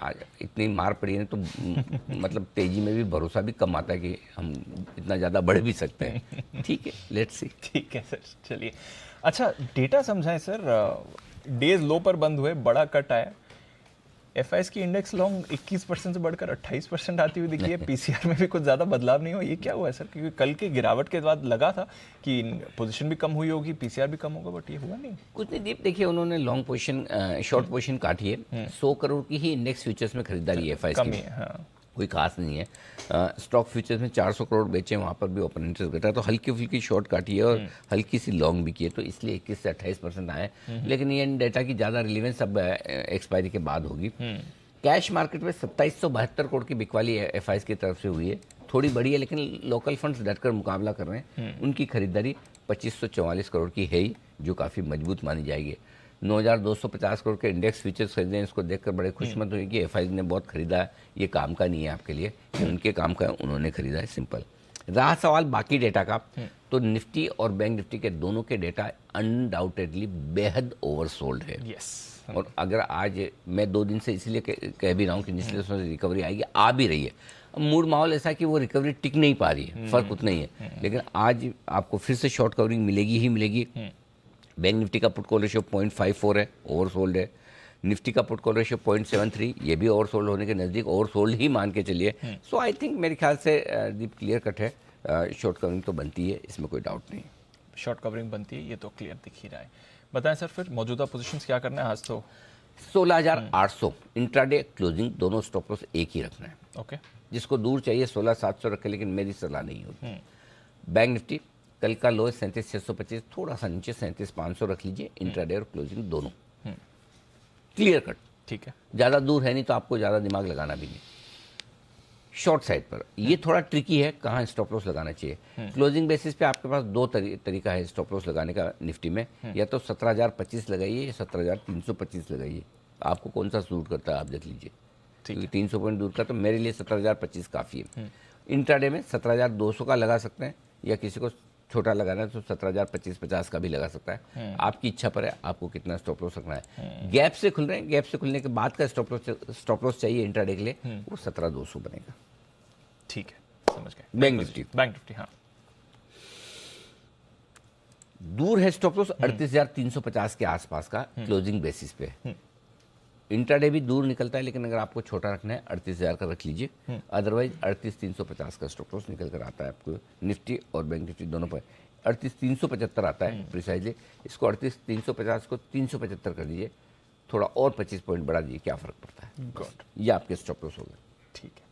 आज इतनी मार पड़ी है तो मतलब तेजी में भी भरोसा भी कम आता है कि हम इतना ज़्यादा बढ़ भी सकते हैं। ठीक है, लेट्स सी। ठीक है सर, चलिए। अच्छा, डेटा समझाएं सर। डेज लो पर बंद हुए, बड़ा कट आया। एफआईएस की इंडेक्स लॉन्ग 21% से बढ़कर 28% आती हुई दिखी है। पीसीआर में भी कुछ ज्यादा बदलाव नहीं हुआ। ये क्या हुआ है सर? क्योंकि कल के गिरावट के बाद लगा था कि पोजीशन भी कम हुई होगी, पीसीआर भी कम होगा, बट ये हुआ नहीं। कुछ नहीं दीप, देखिए उन्होंने लॉन्ग पोजीशन, शॉर्ट पोजीशन काटी है। 100 करोड़ की ही इंडेक्स फ्यूचर्स में खरीदारी है एफआईएस की, हाँ। कोई खास नहीं है। स्टॉक फ्यूचर्स में 400 करोड़ बेचे, वहाँ पर भी ओपन इंटरेस्ट घटा, तो हल्की फुल्की शॉर्ट काटी है और हल्की सी लॉन्ग भी की है, तो इसलिए 21 से 28% आए। लेकिन ये डेटा की ज़्यादा रिलीवेंस अब एक्सपायरी के बाद होगी। कैश मार्केट में 2772 करोड़ की बिकवाली एफआईएस की तरफ से हुई है, थोड़ी बड़ी है, लेकिन लोकल फंड्स डटकर मुकाबला कर रहे हैं। उनकी खरीदारी 2544 करोड़ की है ही, जो काफ़ी मजबूत मानी जाएगी। 9,250 करोड़ के इंडेक्स फीचर्स खरीदे हैं, इसको देखकर बड़े खुशमत हुई कि एफआईएस ने बहुत खरीदा है। ये काम का नहीं है आपके लिए, ये उनके काम का है, उन्होंने खरीदा है, सिंपल। रहा सवाल बाकी डेटा का, तो निफ्टी और बैंक निफ्टी के दोनों के डेटा अनडाउटेडली बेहद ओवरसोल्ड है। और अगर आज मैं 2 दिन से इसलिए कह भी रहा हूँ कि निचले उसमें रिकवरी आएगी, आ भी रही है। अब मूड माहौल ऐसा है कि वो रिकवरी टिक नहीं पा रही है, फर्क उतना ही है। लेकिन आज आपको फिर से शॉर्ट कवरिंग मिलेगी ही मिलेगी। बैंक निफ्टी का पुट कॉल रेशियो 0.54 है, ओवरसोल्ड है। निफ्टी का पुट कॉल रेशियो 0.73, ये भी ओवरसोल्ड होने के नज़दीक, ओवरसोल्ड ही मान के चलिए। सो आई थिंक मेरे ख्याल से दीप क्लियर कट है, शॉर्ट कवरिंग तो बनती है, इसमें कोई डाउट नहीं। शॉर्ट कवरिंग बनती है, ये तो क्लियर दिख ही रहा है। बताएं सर, फिर मौजूदा पोजीशंस क्या करना है आज? तो 16,800 इंट्राडे क्लोजिंग, दोनों स्टॉप लॉस एक ही रखना है। ओके। जिसको दूर चाहिए 16,700 रखे, लेकिन मेरी सलाह नहीं होती। बैंक निफ्टी कल का लो 37,625, थोड़ा सा नीचे 37,500 रख लीजिए, इंट्राडे और क्लोजिंग दोनों क्लियर कट। ठीक है, ज़्यादा दूर है नहीं तो आपको ज़्यादा दिमाग लगाना भी नहीं। शॉर्ट साइड पर। ये थोड़ा ट्रिकी है कहाँ स्टॉप लॉस लगाना चाहिए। क्लोजिंग बेसिस पे आपके पास दो तरीका है स्टॉप लॉस लगाने का निफ्टी में, या तो 17,025 लगाइए या 17,325 लगाइए, आपको कौन सा सूट करता है आप देख लीजिए। क्योंकि 300 पॉइंट दूर का, तो मेरे लिए 17,025 काफ़ी है। इंट्राडे में 17,200 का लगा सकते हैं, या किसी को छोटा लगाना है तो 17,025-50 का भी लगा सकता है। आपकी इच्छा पर है आपको कितना स्टॉप लॉस रखना है। गैप से खुल रहे हैं, गैप से खुलने के बाद का स्टॉप लॉस चाहिए इंट्राडे के लिए, वो 17,200 बनेगा। ठीक है, समझ गए। बैंक निफ्टी हाँ, दूर है स्टॉप लॉस 38,350 के आसपास का क्लोजिंग बेसिस पे। इंट्राडे भी दूर निकलता है, लेकिन अगर आपको छोटा रखना है 38,000 का रख लीजिए, अदरवाइज 38,350 का स्टॉप लॉस निकल कर आता है आपको निफ्टी और बैंक निफ्टी दोनों पर। 38,375 आता है प्रिसाइजली, इसको 38,350 को 375 कर दीजिए, थोड़ा और 25 पॉइंट बढ़ा दीजिए, क्या फर्क पड़ता है। गुड, ये आपके स्टॉप लॉस हो गए। ठीक है,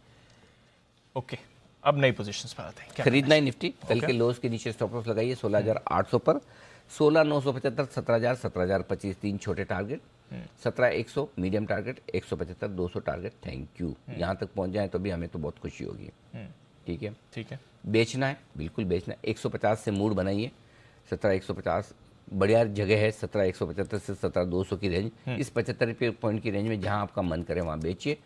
ओके। अब नई पोजीशंस पर आते हैं। क्या खरीदना है निफ्टी, कल के लोस के नीचे स्टॉप लॉस लगाइए 16,800 पर, 16,975, 17,000, 17,025 तीन छोटे target, 17,100 medium target, 175, 200 target. Thank you. यहाँ तक पहुँच जाए तो भी हमें तो बहुत खुशी होगी। ठीक है, ठीक है, बेचना है, बिल्कुल बेचना है। 150 से मूड बनाइए, 17,150 बढ़िया जगह है। 17,175 से 17,200 की रेंज, इस 75 पॉइंट की रेंज में जहां आपका मन करे वहां बेचिए।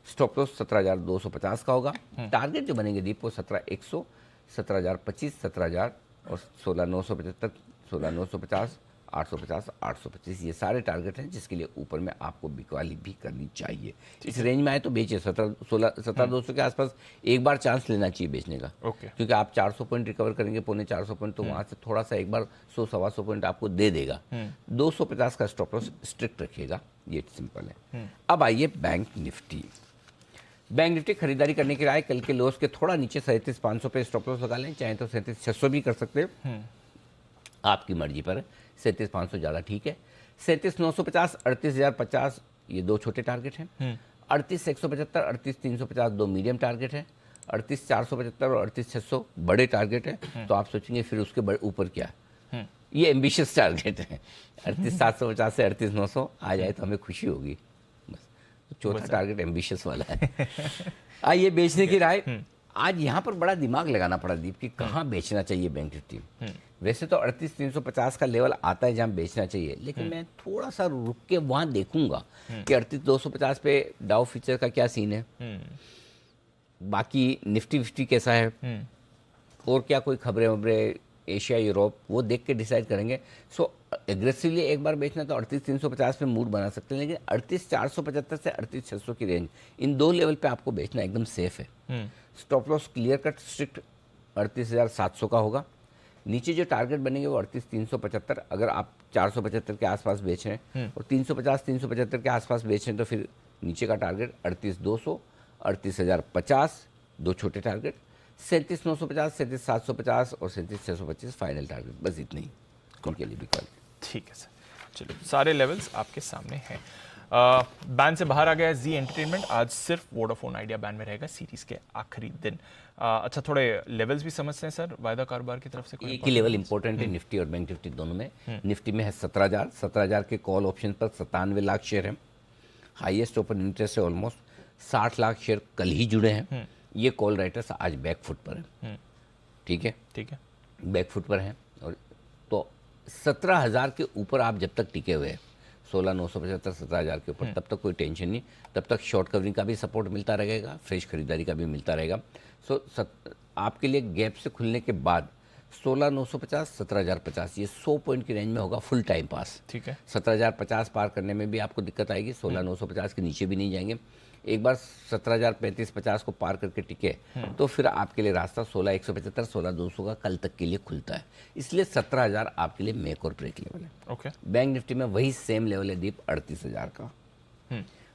स्टॉप लॉस 17,250 का होगा। टारगेट जो बनेंगे दीप वो 17,100, 17,025, 17,000 और 16,975, 16,950, 850, 825, ये सारे टारगेट हैं जिसके लिए ऊपर में आपको बिकवाली भी करनी चाहिए। इस रेंज में आए तो बेचिए। 17,200 के आसपास एक बार चांस लेना चाहिए बेचने का। ओके, क्योंकि आप 400 पॉइंट रिकवर करेंगे, 450 पॉइंट, तो वहां से थोड़ा सा एक बार 100-125 पॉइंट आपको दे देगा। 250 का स्टॉप लॉस स्ट्रिक्ट रखिएगा, ये सिंपल है। अब आइए बैंक निफ्टी। बैंक निफ्टी खरीदारी करने की राय, कल के लोस के थोड़ा नीचे 37,500 पे स्टॉप लॉस लगा लें, चाहे तो 37,600 भी कर सकते हैं, आपकी मर्जी पर। 37,500 ज़्यादा ठीक है। 37,950, 38,050 ये दो छोटे टारगेट हैं। 38,175, 38,350 दो मीडियम टारगेट हैं। 38,475 और 38,600 बड़े टारगेट हैं। तो आप सोचेंगे फिर उसके ऊपर क्या, ये एम्बिशियस टारगेट है। 38,750 से 38,900 आ जाए तो हमें खुशी होगी। बस तो चौथा टारगेट एम्बिशियस वाला है। आइए बेचने की राय। आज यहाँ पर बड़ा दिमाग लगाना पड़ा दीप कि कहाँ बेचना चाहिए बैंक निफ्टी। वैसे तो 38,350 का लेवल आता है जहाँ बेचना चाहिए, लेकिन मैं थोड़ा सा रुक के वहाँ देखूंगा कि 38,250 पे डाउ फ्यूचर का क्या सीन है, बाकी निफ्टी विफ्टी कैसा है, और क्या कोई खबरें वबरें एशिया यूरोप, वो देख के डिसाइड करेंगे। सो एग्रेसिवली एक बार बेचना तो 38,350 पे मूड बना सकते हैं, लेकिन 38,475 से 38,600 की रेंज, इन दो लेवल पे आपको बेचना एकदम सेफ है। Stop loss clear cut strict 38,700 का होगा। नीचे जो टारगेट बनेंगे वो 38,375, अगर आप 475 के आसपास बेच रहे हैं और 350 375 के आसपास बेच रहे हैं तो फिर नीचे का टारगेट 38,200, 38,050 दो छोटे टारगेट, 37,950, 37,750 और 37,625 फाइनल टारगेट। बस इतने ही उनके लिए भी कॉल। ठीक है सर, चलो सारे लेवल्स आपके सामने हैं। बैन से बाहर आ गया जी एंटरटेनमेंट, आज सिर्फ वोडाफोन आइडिया बैन में रहेगा सीरीज के आखिरी दिन। अच्छा, थोड़े लेवल्स भी समझते हैं सर वायदा कारोबार की तरफ से। एक ही लेवल इंपॉर्टेंट है निफ्टी और बैंक निफ्टी दोनों में। निफ्टी में है 17,000 के कॉल ऑप्शन पर 97 लाख शेयर हैं। हाईएस्ट ओपन इंटरेस्ट है, ऑलमोस्ट 60 लाख शेयर कल ही जुड़े हैं। ये कॉल राइटर्स आज बैक फुट पर है। ठीक है, ठीक है, बैक फुट पर हैं। और तो 17,000 के ऊपर आप जब तक टिके हुए हैं, 16,975, 17,000 के ऊपर, तब तक कोई टेंशन नहीं। तब तक शॉर्ट कवरिंग का भी सपोर्ट मिलता रहेगा, फ्रेश खरीदारी का भी मिलता रहेगा। सो आपके लिए गैप से खुलने के बाद 16,950, 17,050 ये 100 पॉइंट की रेंज में होगा फुल टाइम पास। ठीक है, 17,050 पार करने में भी आपको दिक्कत आएगी। 16,950 के नीचे भी नहीं जाएंगे। एक बार 17,035-50 को पार करके टिके तो फिर आपके लिए रास्ता 16,175, 16,200 का कल तक के लिए खुलता है। इसलिए 17,000 आपके लिए मेक और ब्रेक लेवल है। ओके, बैंक निफ्टी में वही सेम लेवल है दीप, 38,000 का।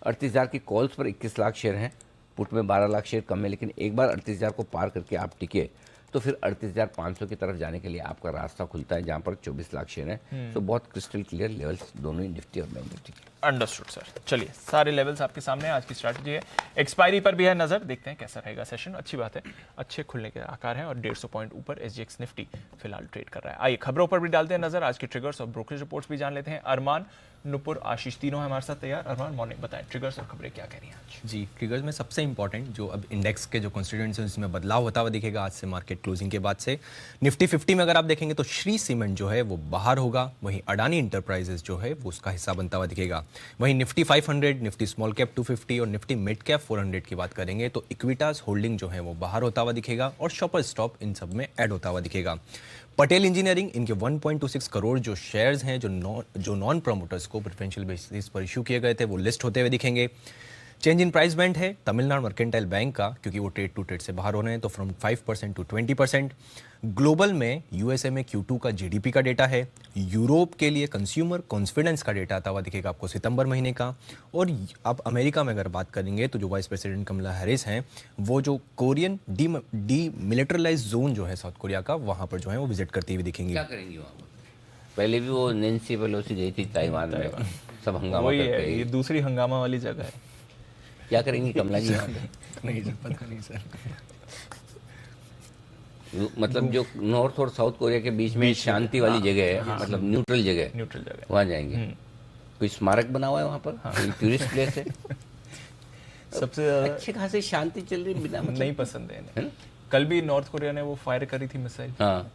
38,000 की कॉल्स पर 21 लाख शेयर हैं, पुट में 12 लाख शेयर कम है, लेकिन एक बार 38,000 को पार करके आप टिके तो फिर 38,500 की तरफ जाने के लिए आपका रास्ता खुलता है, जहां पर 24 लाख शेयर हैं। तो बहुत क्रिस्टल क्लियर लेवल्स दोनों ही निफ्टी और बैंक निफ्टी के। Understood sir. चलिए सारे लेवल्स आपके सामने, आज की स्ट्रैटेजी है। एक्सपायरी पर भी है नजर, देखते हैं कैसा रहेगा सेशन। अच्छी बात है, अच्छे खुलने के आकार हैं और 150 पॉइंट ऊपर एसजीएक्स निफ्टी फिलहाल ट्रेड कर रहा है। आइए खबरों पर भी डालते हैं नजर, आज की ट्रिगर्स और ब्रोकरेज रिपोर्ट्स भी जान लेते हैं। अरमान, नुपुर, आशीष, तीनों हैं हमारे साथ तैयार। अरमान, मॉर्निंग, बताएं ट्रिगर्स और खबरें क्या कह रही हैं आज। जी, ट्रिगर्स में सबसे इंपॉर्टेंट जो अब इंडेक्स के जो कॉन्स्टिट्यूएंट्स हैं उसमें बदलाव होता हुआ दिखेगा आज से मार्केट क्लोजिंग के बाद से। निफ्टी 50 में अगर आप देखेंगे तो श्री सीमेंट जो है वो बाहर होगा, वहीं अडानी इंटरप्राइजेस जो है वो उसका हिस्सा बनता हुआ दिखेगा। वहीं निफ्टी 500, निफ्टी स्मॉल कैप 250 और निफ्टी मिड कैप 400 की बात करेंगे तो इक्विटास होल्डिंग जो है वो बाहर होता हुआ दिखेगा और शॉपर स्टॉप इन सब में ऐड होता हुआ दिखेगा। पटेल इंजीनियरिंग, इनके 1.26 करोड़ जो शेयर्स हैं जो नॉन प्रमोटर्स को प्रेफरेंशियल बेसिस पर इशू किए गए थे वो लिस्ट होते हुए दिखेंगे। चेंज इन प्राइस बैंड है तमिलनाडु मर्केंटाइल बैंक का, क्योंकि वो ट्रेड टू ट्रेड से बाहर हो रहे हैं, तो फ्रॉम 5% टू 20%। ग्लोबल में यूएसए में Q2 का जीडीपी का डेटा है। यूरोप के लिए कंज्यूमर कॉन्फिडेंस का डेटा आता हुआ दिखेगा आपको सितंबर महीने का। और आप अमेरिका में अगर बात करेंगे तो जो वाइस प्रेसिडेंट कमला हैरिस हैं वो जो कोरियन डी मिलिटरलाइज जोन जो है साउथ कोरिया का, वहाँ पर जो है वो विजिट करती हुई दिखेंगी। क्या करेंगी वहाँ पर? पहले भी वो नेंसी पेलोसी गई थी ताइवान में, सब हंगामा वही करके है, ये दूसरी हंगामा वाली जगह है। क्या करेंगी कमला जी वहाँ पे? नहीं सर, पता नहीं सर। मतलब जो नॉर्थ और साउथ कोरिया के बीच में शांति वाली जगह है, मतलब न्यूट्रल जगह, न्यूट्रल जगह, वहाँ जाएंगे। कोई स्मारक बना हुआ है वहाँ पर, कोई टूरिस्ट प्लेस है? सबसे ज्यादा अच्छी खासी शांति चल रही बिना मतलब। नहीं पसंद है इन्हें। कल भी नॉर्थ कोरिया ने वो फायर करी थी मिसाइल। हाँ,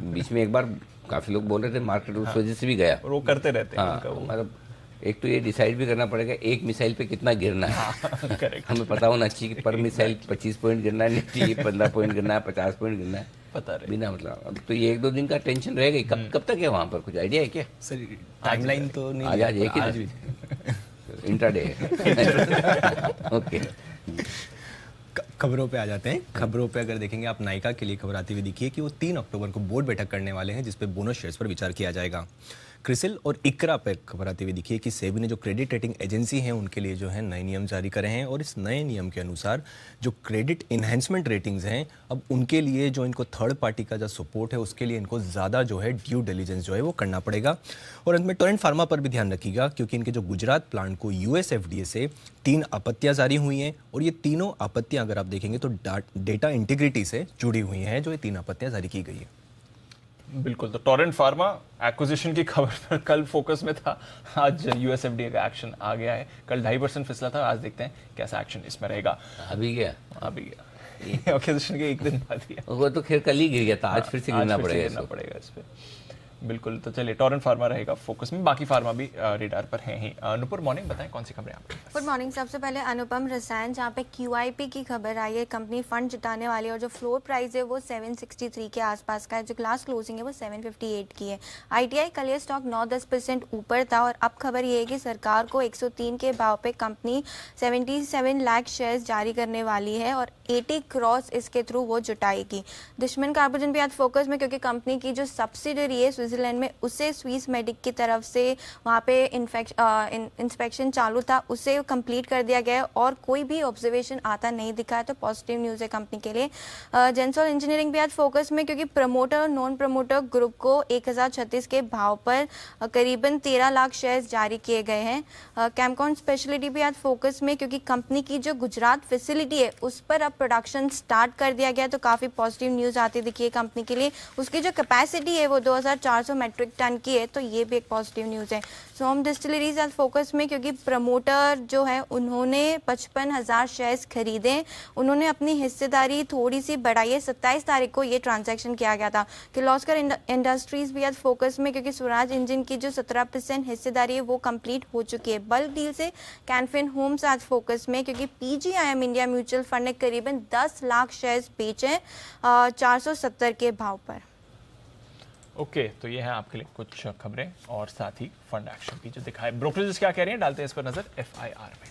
बीच में एक बार काफी लोग बोल रहे थे मार्केट उस वजह से भी गया। और वो करते रहते हैं हाँ, उनका वो। मतलब एक तो ये डिसाइड भी करना पड़ेगा एक मिसाइल पे कितना गिरना है। करेक्ट, हमें पता होना चाहिए कि पर मिसाइल 25 पॉइंट गिरना है, निफ्टी 15 पॉइंट गिरना है, 50 पॉइंट गिरना है, पता रहे। बिना मतलब। अब तो ये 1-2 दिन का टेंशन रहेगा ही। कब तक है वहाँ पर, कुछ आइडिया है क्या? सर टाइमलाइन तो नहीं, आज एक ही आज दिन? भी इंट्राडे है। ओके, खबरों पे आ जाते हैं। खबरों पे अगर देखेंगे आप, नायका के लिए खबर आती हुई दिखी है कि वो 3 अक्टूबर को बोर्ड बैठक करने वाले हैं जिसपे बोनस शेयर्स पर विचार किया जाएगा। क्रिसिल और इकरा पे खबर आती हुई दिखी है कि सेबी ने जो क्रेडिट रेटिंग एजेंसी हैं उनके लिए जो है नए नियम जारी करे हैं और इस नए नियम के अनुसार जो क्रेडिट इन्हेंसमेंट रेटिंग्स हैं अब उनके लिए जो इनको थर्ड पार्टी का जो सपोर्ट है उसके लिए इनको ज़्यादा जो है ड्यू डिलीजेंस जो है वो करना पड़ेगा। और अंत में टोरेंट फार्मा पर भी ध्यान रखिएगा क्योंकि इनके जो गुजरात प्लांट को US FDA से 3 आपत्तियां जारी हुई हैं और ये तीनों आपत्तियां अगर आप देखेंगे तो डेटा इंटीग्रिटी से जुड़ी हुई हैं, जो ये 3 आपत्तियां जारी की गई है। बिल्कुल, तो टोरेंट फार्मा एक्विजिशन की खबर पर कल फोकस में था, आज US FDA का एक्शन आ गया है। कल 2.5% फिसला था, आज देखते हैं कैसा एक्शन इसमें रहेगा। अभी गया, अभी गया एक्विजिशन के एक दिन बाद ही वो तो खैर कल ही गिर गया था, आज फिर से गिरना पड़ेगा इस पे। बिल्कुल, तो चलिए टोरेंट फार्मा रहेगा फोकस में, बाकी फार्मा भी रेडार पर हैं ही। नुपुर, मॉर्निंग, बताएं कौन सी खबरें आपके पास? Good morning. सबसे पहले अनुपम रसायन, जहाँ पे QIP की खबर आई है, कंपनी फंड जुटाने वाली है और जो फ्लोर प्राइस है वो 763 के आसपास का है, जो क्लास क्लोजिंग है वो 758 की है। ITI कल ये स्टॉक 9-10% ऊपर था और अब खबर ये है कि सरकार को 103 के भाव पे कंपनी 77 लाख शेयर्स जारी करने वाली है और 80 करोड़ इसके थ्रू वो जुटाएगी। दुश्मन कार्बोजन भी आज फोकस में, क्योंकि कंपनी की जो सब्सिडरी है स्विट्जरलैंड में, उसे स्विस मेडिक की तरफ से वहाँ पे इंस्पेक्शन चालू था, उसे कंप्लीट कर दिया गया और कोई भी ऑब्जर्वेशन आता नहीं दिखा है, तो पॉजिटिव न्यूज़ है कंपनी के लिए। जेंसॉल इंजीनियरिंग भी आज फोकस में, क्योंकि प्रमोटर और नॉन प्रमोटर ग्रुप को 1036 के भाव पर करीबन 13 लाख शेयर्स जारी किए गए हैं। कैमकॉन स्पेशलिटी भी आज फोकस में, क्योंकि कंपनी की जो गुजरात फैसिलिटी है उस पर अब प्रोडक्शन स्टार्ट कर दिया गया, तो काफ़ी पॉजिटिव न्यूज़ आती दिखी है कंपनी के लिए। उसकी जो कैपेसिटी है वो 2400 मेट्रिक टन की है, तो ये भी एक पॉजिटिव न्यूज़ है। सोम डिस्टिलरीज आज फोकस में, क्योंकि प्रमोटर जो है उन्होंने 55,000 शेयर्स खरीदे, उन्होंने अपनी हिस्सेदारी थोड़ी सी बढ़ाई है। 27 तारीख को ये ट्रांजैक्शन किया गया था। किर्लोस्कर इंडस्ट्रीज भी आज फोकस में, क्योंकि स्वराज इंजन की जो 17% हिस्सेदारी है वो कंप्लीट हो चुकी है बल्क डील से। कैनफिन होम्स आज फोकस में, क्योंकि PGIM इंडिया म्यूचुअल फंड ने करीबन 10 लाख शेयर्स बेचे 470 के भाव पर। ओके, तो ये है आपके लिए कुछ खबरें और साथ ही फंड एक्शन की जो दिखाए। ब्रोकरेजेस क्या कह रही हैं, डालते हैं इस पर नजर FIR में।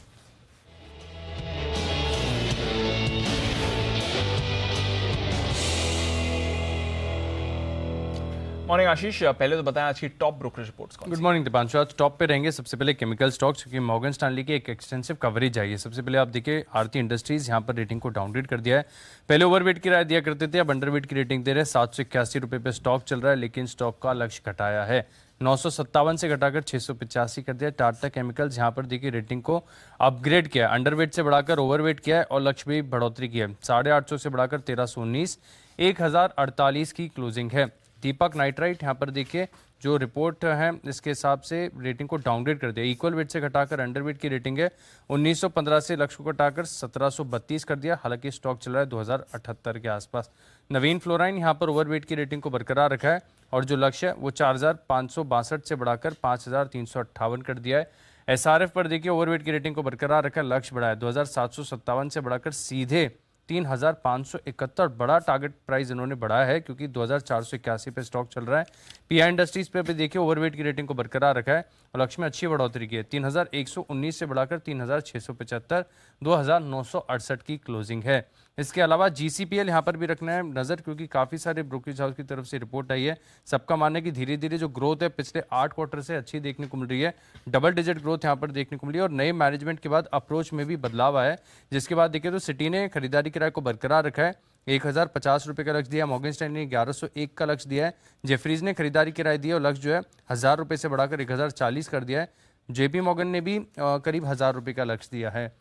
मॉर्निंग आशीष, पहले तो बताएं आज की टॉप ब्रोकरेज रिपोर्ट्स कौन सी? Good morning Deepanshu. आज टॉप पे रहेंगे सबसे पहले केमिकल स्टॉक्स, क्योंकि मॉर्गन स्टैनली की एक एक्सटेंसिव कवरेज आई है। सबसे पहले आप देखिए आरती इंडस्ट्रीज यहाँ पर रेटिंग को डाउनग्रेड कर दिया है। पहले ओवरवेट की राय दिया करते थे, अब अंडरवेट की रेटिंग दे रहे हैं। 781 रुपये पे स्टॉक चल रहा है, लेकिन स्टॉक का लक्ष्य घटाया है, 957 से घटाकर 685 कर दिया। टाटा केमिकल्स यहाँ पर देखिए रेटिंग को अपग्रेड किया है, अंडरवेट से बढ़ाकर ओवरवेट किया है और लक्ष्य भी बढ़ोतरी की है, 850 से बढ़ाकर 1319, 1048 की क्लोजिंग है। दीपक नाइट्राइट यहाँ पर देखिए जो रिपोर्ट है इसके हिसाब से रेटिंग को डाउनग्रेड कर दिया। इक्वल वेट से घटाकर अंडर वेट की रेटिंग है 1915 से लक्ष्य को घटाकर 1732 कर दिया। हालांकि स्टॉक चल रहा है 2078 के आसपास। नवीन फ्लोराइन यहाँ पर ओवरवेट की रेटिंग को बरकरार रखा है और जो लक्ष्य है वो 4562 से बढ़ाकर 5358 कर दिया है। एसआरएफ पर देखिए ओवरवेट की रेटिंग को बरकरार रखा है, लक्ष्य बढ़ाया 2757 से बढ़ाकर सीधे 3571। बड़ा टारगेट प्राइस इन्होंने बढ़ाया है क्योंकि 2481 पे स्टॉक चल रहा है। पीआई इंडस्ट्रीज पे भी देखिए ओवरवेट की रेटिंग को बरकरार रखा है और लक्ष्य में अच्छी बढ़ोतरी की है, 3119 से बढ़ाकर 3675, 2968 की क्लोजिंग है। इसके अलावा जीसीपीएल यहाँ पर भी रखना है नजर क्योंकि काफी सारे ब्रोकरेज हाउस की तरफ से रिपोर्ट आई है। सबका मानना है कि धीरे धीरे जो ग्रोथ है पिछले 8 क्वार्टर से अच्छी देखने को मिल रही है, डबल डिजिट ग्रोथ यहाँ पर देखने को मिली है और नए मैनेजमेंट के बाद अप्रोच में भी बदलाव आया है। जिसके बाद देखिए तो सिटी ने खरीदारी किराए को बरकरार रखा है, 1050 रुपये का लक्ष्य दिया। मॉर्गन स्टैनली ने 1101 का लक्ष्य दिया है। जेफरीज ने खरीदारी किराए दी और लक्ष्य जो है 1000 रुपये से बढ़ाकर 1040 कर दिया है। जेपी मॉर्गन ने भी करीब 1000 रुपये का लक्ष्य दिया है।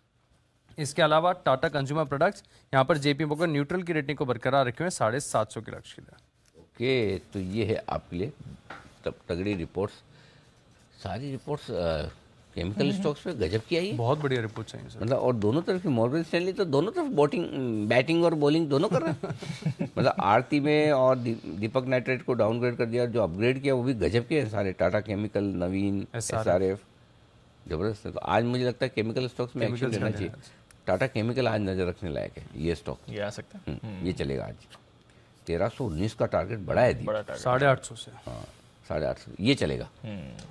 इसके अलावा टाटा कंज्यूमर प्रोडक्ट्स यहाँ पर जेपी मॉर्गन न्यूट्रल की रेटिंग को बरकरार रखे हुए 750 के लक्ष्य के लिए। ओके, तो ये है आपके लिए तब तगड़ी रिपोर्ट्स। सारी रिपोर्ट्स केमिकल स्टॉक्स पे गजब की आई है, बहुत बढ़िया रिपोर्ट चाहिए सर। मतलब और दोनों तरफ की मॉर्गन स्टैनली तो दोनों तरफ बैटिंग और बॉलिंग दोनों कर रहे हैं। मतलब आरती में और दीपक नाइट्रेट को डाउनग्रेड कर दिया, जो अपग्रेड किया वो भी गजब के हैं सारे। टाटा केमिकल, नवीन, एसआरएफ, जबरदस्त है। तो आज मुझे लगता है केमिकल स्टॉक्स में एक्शन लेना चाहिए। टाटा केमिकल आज नजर रखने लायक है, ये स्टॉक ये आ सकता है। ये चलेगा आज। 1319 का टारगेट बढ़ा है, बड़ा टारगेट 850 से। हाँ 850, ये चलेगा।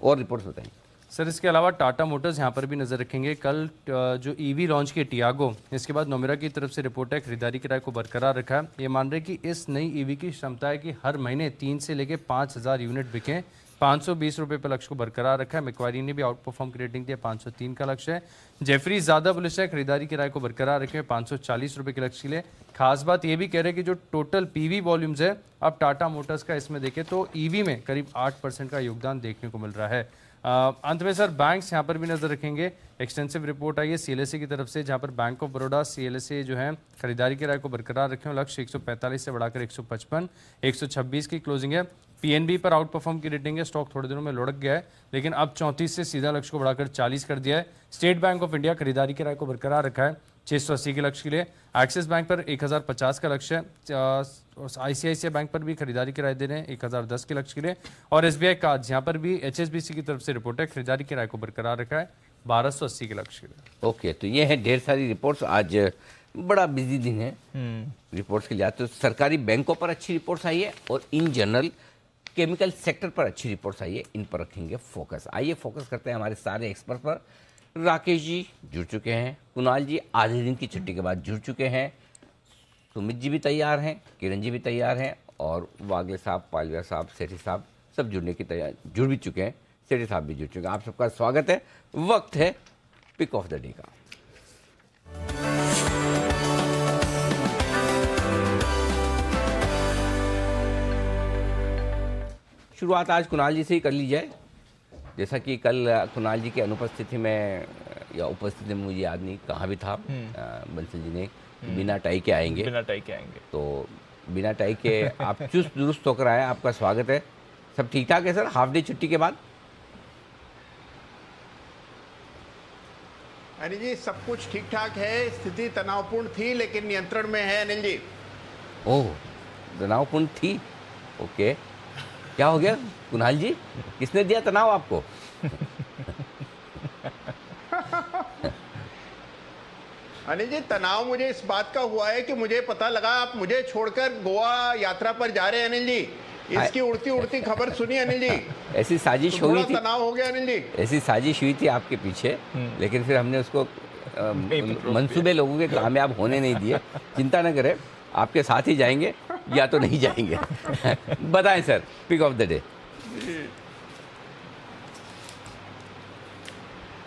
और रिपोर्ट्स बताएं सर। इसके अलावा टाटा मोटर्स यहाँ पर भी नजर रखेंगे। कल जो ईवी लॉन्च की टियागो, इसके बाद नोमेरा की तरफ से रिपोर्ट है खरीदारी किराए को बरकरार रखा है। ये मान रहे कि इस नई ईवी की क्षमता है कि हर महीने 3 से लेकर 5000 यूनिट बिकें। 520 रुपये पर लक्ष्य को बरकरार रखा है। मैक्वारी ने भी आउट परफॉर्म की रेटिंग दिया, 503 का लक्ष्य है। जेफरी ज्यादा बुलिश है, खरीदारी किराए को बरकरार रखे 540 रुपये के लक्ष्य के लिए। खास बात ये भी कह रहे हैं कि जो टोटल पीवी वॉल्यूम्स है अब टाटा मोटर्स का इसमें देखें तो ईवी में करीब 8% का योगदान देखने को मिल रहा है। अंत में सर बैंक्स यहाँ पर भी नजर रखेंगे। एक्सटेंसिव रिपोर्ट आई है सीएलएसए की तरफ से, जहाँ पर बैंक ऑफ बड़ौदा सीएलएसए जो है खरीदारी किराए को बरकरार रखे हैं। लक्ष्य 145 से बढ़ाकर 155, 126 की क्लोजिंग है। पीएनबी पर आउट परफॉर्म की रेटिंग है, स्टॉक थोड़े दिनों में लुढ़क गया है लेकिन अब 34 से सीधा लक्ष्य को बढ़ाकर 40 कर दिया है। स्टेट बैंक ऑफ इंडिया खरीदारी किराए को बरकरार रखा है 680 के लक्ष्य के लिए। एक्सिस बैंक पर 1050 का लक्ष्य है। आईसीआईसीआई बैंक पर भी खरीदारी किराए दे रहे हैं 1010 के लक्ष्य के लिए। और एसबीआई कार्ड यहाँ पर भी एचएसबीसी की तरफ से रिपोर्ट है खरीदारी किराए को बरकरार रखा है 1280 के लक्ष्य के लिए। ओके, तो ये है ढेर सारी रिपोर्ट्स। आज बड़ा बिजी दिन है रिपोर्ट्स के लिए। तो सरकारी बैंकों पर अच्छी रिपोर्ट्स आई है और इन जनरल केमिकल सेक्टर पर अच्छी रिपोर्ट्स आई है, इन पर रखेंगे फोकस। आइए फोकस करते हैं हमारे सारे एक्सपर्ट पर। राकेश जी जुड़ चुके हैं, कुणाल जी आधे दिन की छुट्टी के बाद जुड़ चुके हैं, सुमित जी भी तैयार हैं, किरण जी भी तैयार हैं और वागले साहब, पालविया साहब, सेठी साहब सब जुड़ने की तैयार जुड़ भी चुके हैं। सेठी साहब भी जुड़ चुके हैं। आप सबका स्वागत है। वक्त है पिक ऑफ द डे का। शुरुआत आज कुणाल जी से ही कर ली जाए। जैसा कि कल कुणाल जी की अनुपस्थिति में या उपस्थिति में मुझे याद नहीं कहाँ भी था, बंसल जी ने बिना टाई के आएंगे, बिना टाई के आएंगे। तो बिना टाई के आप चुस्त दुरुस्त होकर आए, आपका स्वागत है। सब ठीक ठाक है सर हाफ डे छुट्टी के बाद? अनिल जी सब कुछ ठीक ठाक है। स्थिति तनावपूर्ण थी लेकिन नियंत्रण में है अनिल जी। ओह, तनावपूर्ण थी, ओके। क्या हो गया कुणाल जी, किसने दिया तनाव आपको? अनिल जी तनाव मुझे इस बात का हुआ है कि मुझे पता लगा आप मुझे छोड़कर गोवा यात्रा पर जा रहे हैं अनिल जी। इसकी उड़ती उड़ती खबर सुनी अनिल जी। ऐसी साजिश तो हुई थी, तनाव हो गया अनिल जी। ऐसी साजिश हुई थी आपके पीछे, लेकिन फिर हमने उसको मंसूबे लोगों के कामयाब होने नहीं दिए। चिंता न करें, आपके साथ ही जाएंगे या तो नहीं जाएंगे। बताएं sir pick of the day.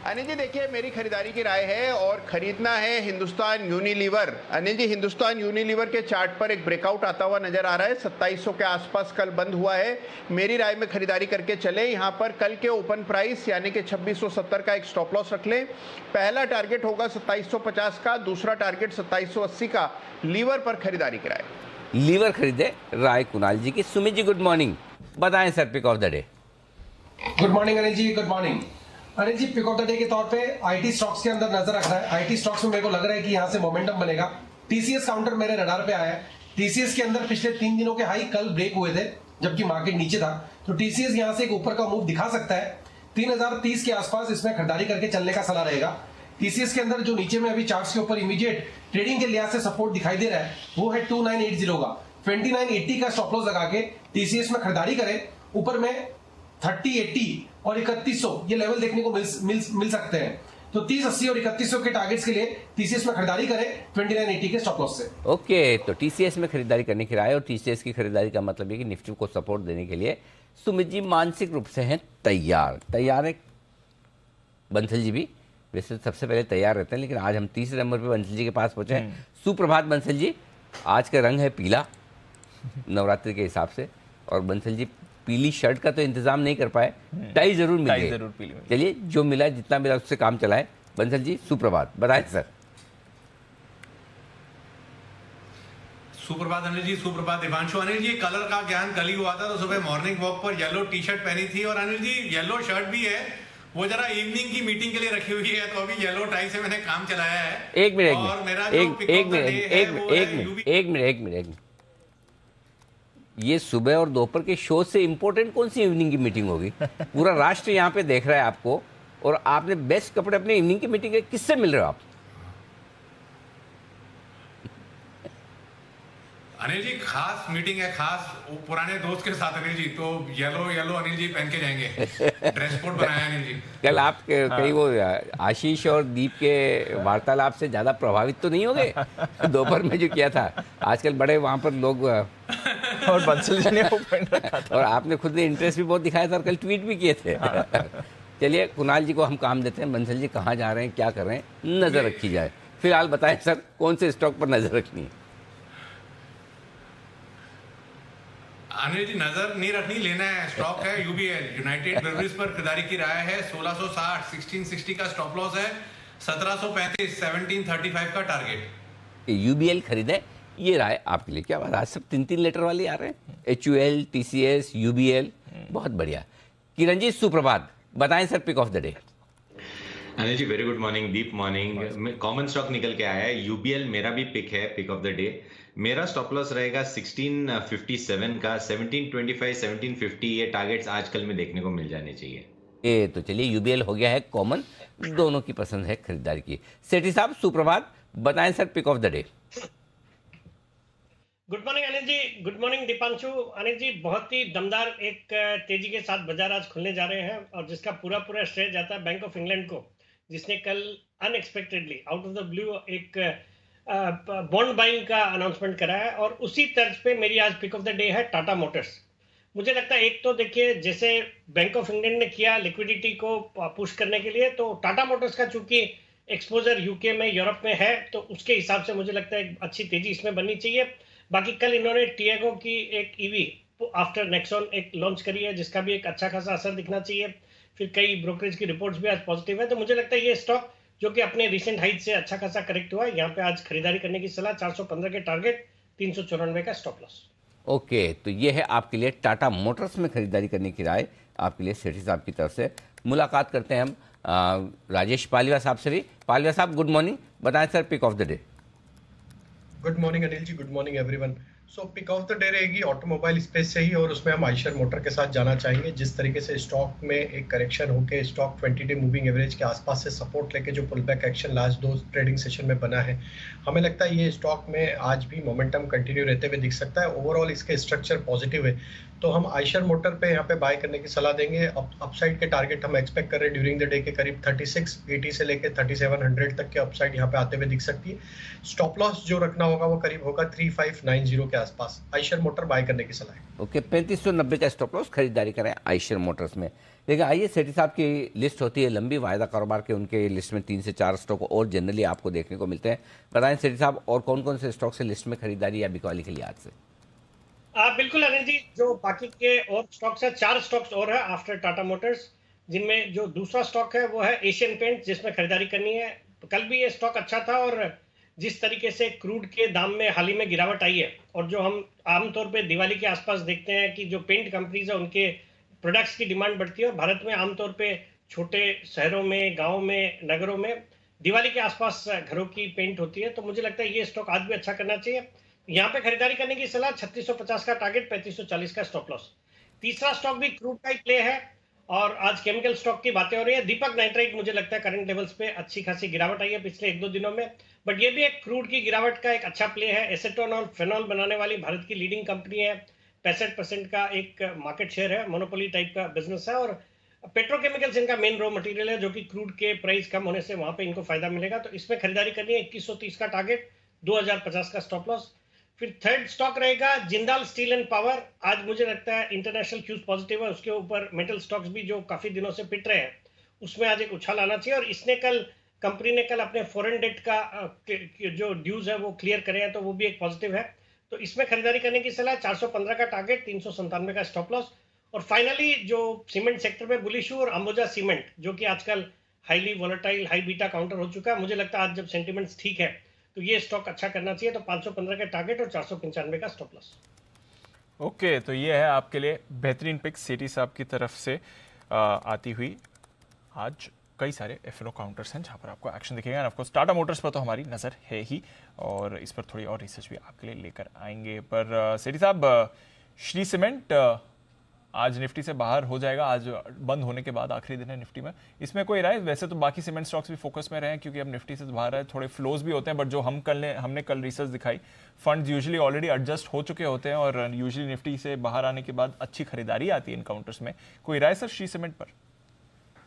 Anil ji देखिए मेरी खरीदारी की राय है और खरीदना है हिंदुस्तान यूनिलीवर। अनिल जी हिंदुस्तान यूनिलीवर के चार्ट पर एक ब्रेकआउट आता हुआ नजर आ रहा है। 2700 के आसपास कल बंद हुआ है। मेरी राय में खरीदारी करके चले। यहाँ पर कल के ओपन प्राइस यानी कि 2670 का एक स्टॉप लॉस रख लें। पहला टारगेट होगा 2750 का, दूसरा टारगेट 2780 का। लीवर पर खरीदारी कराए। लीवर खरीदे, राय कुणाल जी की। सुमित जी गुड मॉर्निंग, बताएं sir pick of the day. Good morning Anil ji, good morning Anil ji. Pick of the day के तौर पे आईटी स्टॉक्स के अंदर नजर रख रहा है। आईटी स्टॉक्स में मेरे को लग रहा है कि यहाँ से मोमेंटम बनेगा। टीसीएस काउंटर मेरे रडार पे आया है। टीसीएस के अंदर पिछले 3 दिनों के हाई कल ब्रेक हुए थे जबकि मार्केट नीचे था, तो टीसीएस यहाँ से एक ऊपर का मूव दिखा सकता है। 3030 के आसपास इसमें खरीदारी करके चलने का सलाह रहेगा। टीसीएस के अंदर जो नीचे में अभी चार्ट्स के ऊपर इमीडिएट ट्रेडिंग के लिहाज से सपोर्ट दिखाई दे रहा है वो है 2980 का। 2980 का स्टॉप लॉस लगा के टीसीएस में खरीदारी करें। ऊपर में 3080 और 3100 ये लेवल देखने को मिल सकते हैं। तो 3080 और 3100 के टारगेट्स के लिए टीसीएस में खरीदारी करें 2980 के स्टॉप लॉस से। ओके, तो टीसीएस में खरीदारी करने की राय, और टीसीएस की खरीदारी का मतलब है कि निफ्टी को सपोर्ट देने के लिए सुमित जी मानसिक रूप से हैं तैयार है। बंसल जी भी वैसे सबसे पहले तैयार रहते हैं, लेकिन आज हम तीसरे नंबर पे बंसल जी के पास पहुंचे हैं। सुप्रभात बंसल जी, आज का रंग है पीला नवरात्रि के हिसाब से, और बंसल जी पीली शर्ट का तो इंतजाम नहीं कर पाए, टाई जरूर मिल गई। चलिए जो मिला जितना मिला उससे काम चलाएं। बंसल जी सुप्रभात, बताएं सर। सुप्रभात अनिल जी, सुप्रभात दिवांशु। अनिल जी कलर का ज्ञान कल ही हुआ था, तो सुबह मॉर्निंग वॉक पर येलो टी शर्ट पहनी थी, और अनिल जी येलो शर्ट भी है, वो जरा इवनिंग की मीटिंग के लिए रखी हुई है, तो अभी येलो टाई से मैंने काम चलाया है। एक मिनट, ये सुबह और दोपहर के शो से इंपॉर्टेंट कौन सी इवनिंग की मीटिंग होगी? पूरा राष्ट्र यहाँ पे देख रहा है आपको, और आपने बेस्ट कपड़े अपने इवनिंग की मीटिंग के किससे मिल रहे हो आप? अनिल जी खास मीटिंग है, खास पुराने दोस्त के साथ अनिल जी, तो येलो अनिल जी पहन के जाएंगे। ड्रेस कोड बनाया अनिल जी। कल आप कहीं वो आशीष और दीप के वार्तालाप से ज्यादा प्रभावित तो नहीं हो गए दोपहर में जो किया था? आजकल बड़े वहां पर लोग और बंसल जी ने वो पहन रखा था, और आपने खुद ने इंटरेस्ट भी बहुत दिखाया था और कल ट्वीट भी किए थे। चलिए कुणाल जी को हम काम देते हैं। बंसल जी कहाँ जा रहे हैं, क्या कर रहे हैं, नजर रखी जाए। फिलहाल बताएं सर, कौन से स्टॉक पर नजर रखनी है? अनिल जी नजर नहीं रखनी, लेना है। स्टॉक है यूबीएल, यूनाइटेड ब्रेवरीज पर खरीदारी की राय है। 1660 1660 का स्टॉप लॉस है, 1735 1735 का टारगेट। यूबीएल खरीदे, ये राय आपके लिए। क्या बात, आज सब 3 लेटर वाले आ रहे हैं। HUL, TCS, यूबीएल, बहुत बढ़िया। किरण जी सुप्रभात, बताएं sir pick of the day. Anil ji very good morning, Deep morning. Common stock निकल के आया है, यूबीएल मेरा भी पिक है, पिक ऑफ द डे। मेरा स्टॉप लॉस रहेगा 1657 का। 1725 1750 ये टारगेट्स आजकल में देखने को मिल जाने चाहिए। तो चलिए यूबीएल हो गया है कॉमन, दोनों की पसंद है खरीदारी की। सेठी साहब सुप्रभात, बताएं sir pick of the day. Good morning Anil ji, good morning Deepanshu. Anil ji बहुत ही दमदार एक तेजी के साथ बाजार आज खुलने जा रहे हैं, और जिसका पूरा श्रेय जाता है बैंक ऑफ इंग्लैंड को, जिसने कल unexpectedly out of the blue एक बॉन्ड बाइंग का अनाउंसमेंट करा है। और उसी तर्ज पे मेरी आज पिक ऑफ द डे है टाटा मोटर्स। मुझे लगता है एक तो देखिए जैसे बैंक ऑफ इंग्लैंड ने किया लिक्विडिटी को पुश करने के लिए, तो टाटा मोटर्स का चूंकि एक्सपोजर यूके में यूरोप में है, तो उसके हिसाब से मुझे लगता है एक अच्छी तेजी इसमें बननी चाहिए। बाकी कल इन्होंने टियागो की एक ईवी आफ्टर नेक्सॉन एक लॉन्च करी है, जिसका भी एक अच्छा खासा असर दिखना चाहिए। फिर कई ब्रोकरेज की रिपोर्ट्स भी आज पॉजिटिव है, तो मुझे लगता है ये स्टॉक जो कि अपने रिसेंट हाइट से अच्छा खासा करेक्ट हुआ है, यहाँ पे आज खरीदारी करने की सलाह। 415 के टारगेट, 394 का स्टॉप लॉस। ओके, तो ये है आपके लिए टाटा मोटर्स में खरीदारी करने की राय आपके लिए सेठी साहब की तरफ से। मुलाकात करते हैं हम राजेश पालिवा साहब से भी। पालिवा साहब गुड मॉर्निंग, बताएं sir pick of the day. Good morning Anil ji, good morning everyone. So pick of the day रहेगी ऑटोमोबाइल स्पेस से ही, और उसमें हम आयशर मोटर के साथ जाना चाहेंगे। जिस तरीके से स्टॉक में एक करेक्शन होकर स्टॉक 20 डे मूविंग एवरेज के आसपास से सपोर्ट लेके जो pull back action last 2 trading session में बना है, हमें लगता है ये स्टॉक में आज भी मोमेंटम कंटिन्यू रहते हुए दिख सकता है। ओवरऑल इसके स्ट्रक्चर पॉजिटिव है, तो हम आयशर मोटर पे यहाँ पे बाय करने की सलाह देंगे। अपसाइड के टारगेट हम एक्सपेक्ट कर रहे हैं ड्यूरिंग द डे के करीब 3680 से लेकर 3700 तक के अपसाइड यहाँ पे आते हुए दिख सकती है। स्टॉप लॉस जो रखना होगा वो करीब होगा 3590 के आसपास। आयशर मोटर बाय करने की सलाह है। ओके, 3590 का स्टॉप लॉस, खरीदारी करें आयशर मोटर्स में। लेकिन आइए सेठी साहब की लिस्ट होती है लंबी, वायदा कारोबार के उनके लिस्ट में 3 से 4 स्टॉक और जनरली आपको देखने को मिलते हैं। बताएं सेठी साहब और कौन कौन से स्टॉक से लिस्ट में खरीदारी या बिकवाली के लिए आज से? बिल्कुल अनिल जी, जो बाकी के और स्टॉक्स है, 4 स्टॉक्स और है आफ्टर टाटा मोटर्स, जिनमें जो दूसरा स्टॉक है वो है एशियन पेंट, जिसमें खरीदारी करनी है। कल भी ये स्टॉक अच्छा था, और जिस तरीके से क्रूड के दाम में हाल ही में गिरावट आई है, और जो हम आमतौर पे दिवाली के आसपास देखते हैं कि जो पेंट कंपनीज है उनके प्रोडक्ट्स की डिमांड बढ़ती है। भारत में आमतौर पे छोटे शहरों में, गाँव में, नगरों में दिवाली के आसपास घरों की पेंट होती है, तो मुझे लगता है ये स्टॉक आज भी अच्छा करना चाहिए। यहाँ पे खरीदारी करने की सलाह, 3650 का टारगेट, 3540 का स्टॉप लॉस। तीसरा स्टॉक भी क्रूड का ही प्ले है और आज केमिकल स्टॉक की बातें हो रही है। दीपक नाइट्राइट मुझे लगता है करंट लेवल्स पे अच्छी खासी गिरावट आई है पिछले 1-2 दिनों में, बट ये भी एक क्रूड की गिरावट का एक अच्छा प्ले है। एसीटोन और फेनॉल बनाने वाली भारत की लीडिंग कंपनी है, 65% का एक मार्केट शेयर है, मोनोपोली टाइप का बिजनेस है और पेट्रोकेमिकल्स इनका मेन रॉ मटेरियल है, जो कि क्रूड के प्राइस कम होने से वहां पे इनको फायदा मिलेगा। तो इसमें खरीदारी करनी है, 2130 का टारगेट, 2050 का स्टॉप लॉस। फिर थर्ड स्टॉक रहेगा जिंदाल स्टील एंड पावर। आज मुझे लगता है इंटरनेशनल क्यूज पॉजिटिव है, उसके ऊपर मेटल स्टॉक्स भी जो काफी दिनों से पिट रहे हैं, उसमें आज एक उछाल आना चाहिए। और इसने कंपनी ने कल अपने फॉरेन डेट का जो ड्यूज है वो क्लियर करे हैं, तो वो भी एक पॉजिटिव है। तो इसमें खरीदारी करने की सलाह, 415 का टारगेट, 397 का स्टॉप लॉस। और फाइनली जो सीमेंट सेक्टर में बुलिश हूँ, और अंबुजा सीमेंट, जो कि आजकल highly volatile, high beta counter हो चुका है, मुझे लगता है आज जब सेंटिमेंट्स ठीक है तो ये स्टॉक अच्छा करना चाहिए। तो 515 का टारगेट और 495 का स्टॉप लॉस। ओके, तो ये है आपके लिए बेहतरीन पिक सेठी साहब की तरफ से आती हुई। आज कई सारे एफएनओ काउंटर्स हैं जहां पर आपको एक्शन दिखेगा। ऑफकोर्स टाटा मोटर्स पर तो हमारी नज़र है ही, और इस पर थोड़ी और रिसर्च भी आपके लिए लेकर आएंगे। पर सेठी साहब, श्री सीमेंट आज निफ्टी से बाहर हो जाएगा, आज बंद होने के बाद आखिरी दिन है निफ्टी में, इसमें कोई राय? वैसे तो बाकी सीमेंट स्टॉक्स भी फोकस में रहे हैं क्योंकि अब निफ्टी से बाहर है, थोड़े फ्लोज भी होते हैं, बट जो हमने कल रिसर्च दिखाई, फंड्स यूजुअली ऑलरेडी एडजस्ट हो चुके होते हैं और यूजुअली निफ्टी से बाहर आने के बाद अच्छी खरीदारी आती है इन काउंटर्स में। कोई राय सर श्री सीमेंट पर?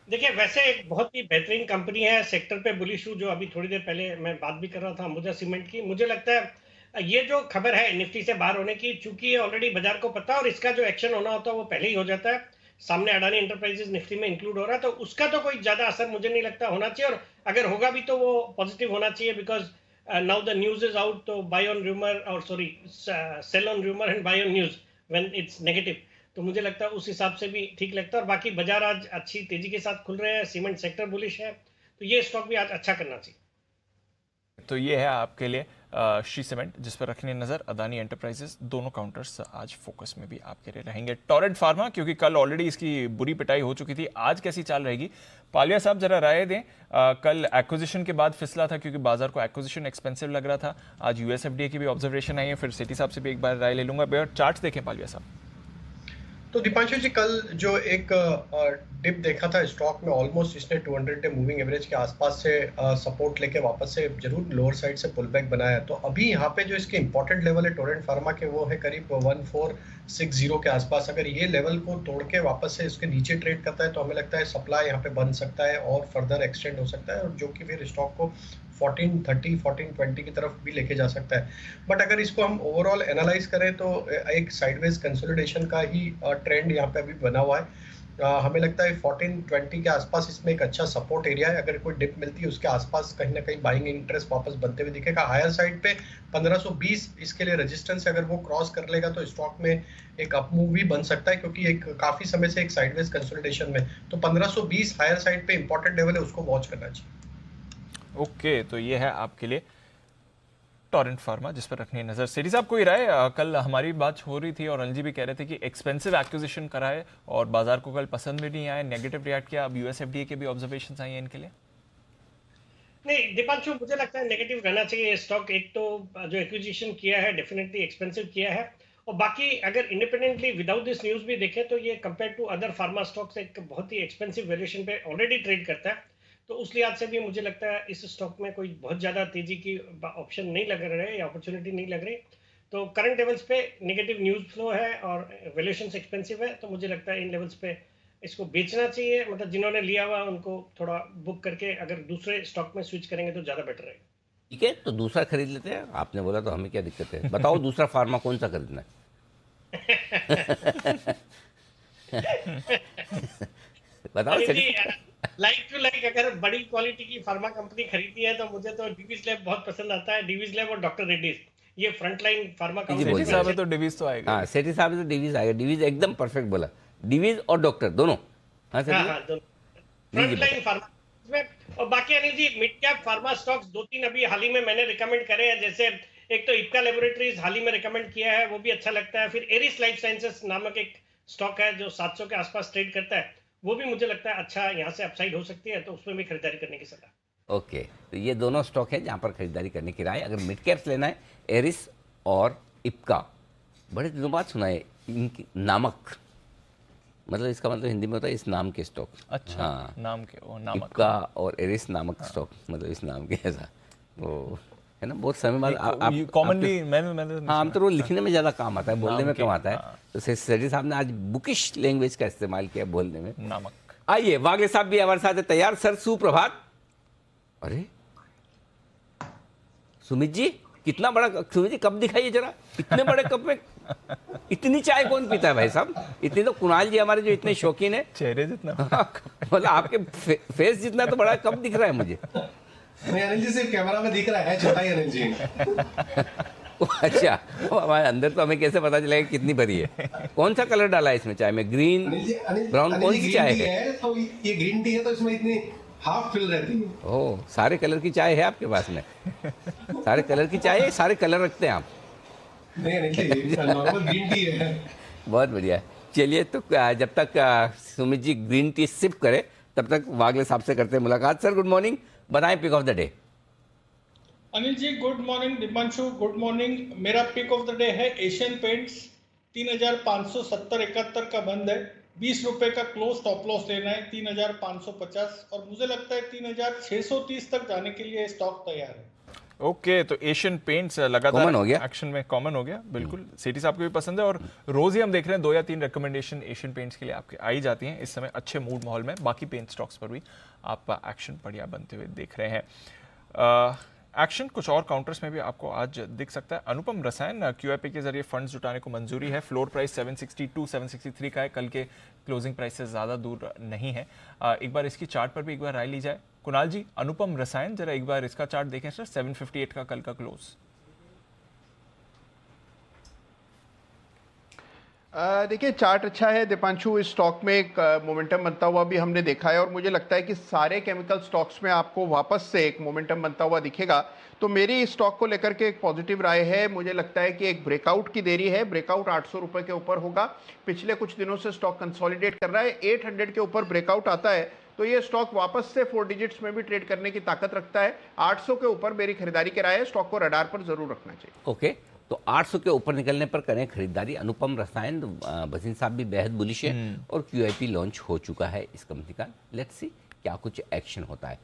देखिए, वैसे एक बहुत ही बेहतरीन कंपनी है, सेक्टर पे बुलिश हूँ, जो अभी थोड़ी देर पहले मैं बात भी कर रहा था अंबुजा सीमेंट की। मुझे लगता है ये जो खबर है निफ्टी से बाहर होने की, चूंकि ये ऑलरेडी बाजार को पता है और इसका जो एक्शन होना होता है वो पहले ही हो जाता है। सामने अडानी एंटरप्राइजेस निफ्टी में इंक्लूड हो रहा है, तो उसका तो कोई ज्यादा असर मुझे नहीं लगता होना चाहिए, और अगर होगा भी तो वो पॉजिटिव होना चाहिए, because now the news is out. तो बाय ऑन रूमर, और sorry, sell on rumour and buy on news when it's negative. तो मुझे लगता है उस हिसाब से भी ठीक लगता है। और बाकी बाजार आज अच्छी तेजी के साथ खुल रहे हैं, सीमेंट सेक्टर बुलिश है, तो ये स्टॉक भी आज अच्छा करना चाहिए। तो ये है आपके लिए श्री सीमेंट, जिस पर रखनी नजर। अदानी एंटरप्राइजेस, दोनों काउंटर्स आज फोकस में भी आपके लिए रहेंगे। टोरेंट फार्मा, क्योंकि कल ऑलरेडी इसकी बुरी पिटाई हो चुकी थी, आज कैसी चाल रहेगी? पालिया साहब जरा राय दें। कल एक्विजिशन के बाद फिसला था क्योंकि बाजार को एक्विजिशन एक्सपेंसिव लग रहा था। आज यूएसएफडीए की भी ऑब्जर्वेशन आई है, फिर सेठी साहब से भी एक बार राय ले लूंगा। चार्ट्स देखें पालिया साहब। तो दीपांशु जी, कल जो एक डिप देखा था स्टॉक में, ऑलमोस्ट इसने 200 डे मूविंग एवरेज के आसपास से सपोर्ट लेके वापस से जरूर लोअर साइड से पुल बैक बनाया। तो अभी यहाँ पे जो इसके इंपॉर्टेंट लेवल है टोरेंट फार्मा के, वो है करीब 1460 के आसपास। अगर ये लेवल को तोड़ के वापस से इसके नीचे ट्रेड करता है तो हमें लगता है सप्लाई यहाँ पे बन सकता है और फर्दर एक्सटेंड हो सकता है, और जो कि फिर स्टॉक को 1430 1420 की तरफ भी लेके जा सकता है। बट अगर इसको हम ओवरऑल एनालाइज करें तो एक साइडवेज कंसोलिडेशन का ही ट्रेंड यहाँ पे अभी बना हुआ है। हमें लगता है 1420 के आसपास इसमें एक अच्छा सपोर्ट एरिया है। अगर कोई डिप मिलती है उसके आसपास कहीं ना कहीं बाइंग इंटरेस्ट वापस बनते हुए दिखेगा। हायर साइड पे 1520 इसके लिए रेजिस्टेंस है, अगर वो क्रॉस कर लेगा तो स्टॉक में एक अप मूव भी बन सकता है, क्योंकि एक काफी समय से एक साइडवेज कंसोलिडेशन में। तो 1520 हायर साइड पे इंपॉर्टेंट लेवल है, उसको वॉच करना चाहिए। ओके, तो ये है आपके लिए टोरेंट फार्मा, जिस पर रखनी है नजर। सेठी साहब, कोई राय? कल हमारी बात हो रही थी और अनिल जी भी कह रहे थे कि एक्सपेंसिव एक्विजिशन करा है और बाजार को कल पसंद भी नहीं आया, नेगेटिव रिएक्ट किया। अब यूएसएफडीए के भी ऑब्जर्वेशंस आई हैं इनके लिए। नहीं दीपांशु, मुझे लगता है नेगेटिव रहना चाहिए स्टॉक। एक तो जो एक्विजिशन किया है डेफिनेटली एक्सपेंसिव किया है, और बाकी अगर इंडिपेंडेंटली विदाउट दिस न्यूज भी देखें तो ये compare to other pharma stocks एक बहुत ही एक्सपेंसिव वैल्यूएशन पे ऑलरेडी ट्रेड करता है। तो उस लिहाज से भी मुझे लगता है इस स्टॉक में कोई बहुत ज्यादा तेजी की ऑप्शन नहीं लग रहे या अपॉर्चुनिटी नहीं लग रही। तो करंट लेवल्स पे नेगेटिव न्यूज फ्लो है और वैल्यूएशन एक्सपेंसिव है, तो मुझे लगता है इन लेवल्स पे इसको बेचना चाहिए। मतलब जिन्होंने लिया हुआ उनको थोड़ा बुक करके अगर दूसरे स्टॉक में स्विच करेंगे तो ज्यादा बेटर रहेगा। ठीक है, तो दूसरा खरीद लेते हैं। आपने बोला तो हमें क्या दिक्कत है? बताओ दूसरा फार्मा कौन सा खरीदना है? बताओ। लाइक टू लाइक अगर बड़ी क्वालिटी की फार्मा कंपनी खरीदती है तो मुझे तो डीवीज लैब बहुत पसंद आता है। डीवीज लैब और डॉक्टर रेड्डीज, ये फ्रंटलाइन फार्मा कंपनी। सेठी साहब है तो डीवीज तो आएगा। हाँ, सेठी साहब है तो डीवीज आएगा। डीवीज एकदम परफेक्ट बोला, डीवीज और डॉक्टर दोनों। हाँ दोनों फ्रंटलाइन फार्मा में। और बाकी Anil ji, mid cap pharma stocks 2-3 अभी हाल ही में मैंने रिकमेंड करे हैं। जैसे एक तो इप्का लेबोरेटरीज हाल ही में रिकमेंड किया है, वो भी अच्छा लगता है। फिर एरिस लाइफ साइंसेस नामक एक स्टॉक है जो 700 के आसपास ट्रेड करता है, वो भी मुझे लगता है अच्छा यहाँ से अपसाइड हो सकती है, तो उसमें भी खरीदारी करने की सलाह। ओके, तो ये दोनों स्टॉक है जहाँ पर खरीदारी करने की राय। अगर मिड कैप्स लेना है, एरिस और इप्का, बड़े दिनों बाद सुना है इनकी नामक, मतलब इसका मतलब हिंदी में होता है इस नाम के स्टॉक। अच्छा, हाँ, नाम के वो नामक इप्का और एरिस नामक स्टॉक, मतलब इस नाम के ऐसा वो है ना। बहुत समय बाद आप कॉमनली मैंने हाँ, हम तो वो लिखने में ज़्यादा काम आता है, बोलने नाम में के, कम आता है। हाँ। तो सेठी साहब ने आज बुकिश लैंग्वेज का इस्तेमाल किया बोलने में। नामक। आइए, वागले साहब भी हमारे साथ है तैयार। सर सुप्रभात। अरे सुमित जी, कितना बड़ा, सुमित जी कप दिखाइए जरा, इतने बड़े कप में इतनी चाय कौन पीता है भाई साहब? इतनी तो कुणाल जी हमारे जो इतने शौकीन है, चेहरे जितना मतलब आपके फेस जितना तो बड़ा कप दिख रहा है मुझे। नहीं अनिल जी, सिर्फ कैमरा में दिख रहा है छोटा ही अनिल जी। अच्छा, वो हमारे अंदर तो हमें कैसे पता चलेगा कितनी भरी है? कौन सा कलर डाला है इसमें चाय में? ग्रीन, ब्राउन, कौन सी चाय है? तो ये ग्रीन टी है, तो इसमें इतनी हाफ फिल रहती है। ओह, सारे कलर की चाय है आपके पास में? सारे कलर की चाय है, सारे कलर रखते हैं आप? नहीं Anil ji, normal green tea है। बहुत बढ़िया। चलिए, तो जब तक Sumit ji green tea sip करे तब तक वागले साहब से करते हैं मुलाकात। सर गुड मॉर्निंग, बताएं pick of the day. Anil ji good morning, Deepanshu good morning. मेरा पिक ऑफ द डे है एशियन पेंट्स। 3570-71 का बंद है, 20 रुपए का क्लोज स्टॉप लॉस लेना है 3550, और मुझे लगता है 3630 तक जाने के लिए स्टॉक तैयार है। ओके, तो एशियन पेंट्स लगातार कॉमन हो गया, एक्शन में कॉमन हो गया, बिल्कुल। सेठी साहब को भी पसंद है और रोज ही हम देख रहे हैं 2 या 3 रिकमेंडेशन एशियन पेंट्स के लिए आपके आई जाती हैं इस समय अच्छे मूड माहौल में। बाकी पेंट स्टॉक्स पर भी आप एक्शन बढ़िया बनते हुए देख रहे हैं। एक्शन कुछ और काउंटर्स में भी आपको आज दिख सकता है। अनुपम रसायन QIP के जरिए फंड्स जुटाने को मंजूरी है। फ्लोर प्राइस 762 763 का है, कल के क्लोजिंग प्राइस से ज़्यादा दूर नहीं है। एक बार इसकी चार्ट पर भी एक बार राय ली जाए। कुणाल जी, अनुपम रसायन जरा एक बार इसका चार्ट देखें सर, 758 का कल का क्लोज। देखिए चार्ट अच्छा है दीपांशु, इस स्टॉक में एक मोमेंटम बनता हुआ भी हमने देखा है और मुझे लगता है कि सारे केमिकल स्टॉक्स में आपको वापस से एक मोमेंटम बनता हुआ दिखेगा। तो मेरी इस स्टॉक को लेकर के एक पॉजिटिव राय है। मुझे लगता है कि एक ब्रेकआउट की देरी है, ब्रेकआउट 800 रुपए के ऊपर होगा। पिछले कुछ दिनों से स्टॉक कंसोलिडेट कर रहा है, 800 के ऊपर ब्रेकआउट आता है तो ये स्टॉक वापस से 4 डिजिट्स में भी ट्रेड करने की ताकत रखता है। 800 के ऊपर मेरी खरीदारी की राय है, स्टॉक को रडार पर जरूर रखना चाहिए। ओके, तो 800 के ऊपर निकलने पर करें खरीदारी। अनुपम रसायन, भसीन साहब भी बेहद बुलिश है और QIP लॉन्च हो चुका है इस कंपनी का। लेट्स सी क्या कुछ एक्शन होता है।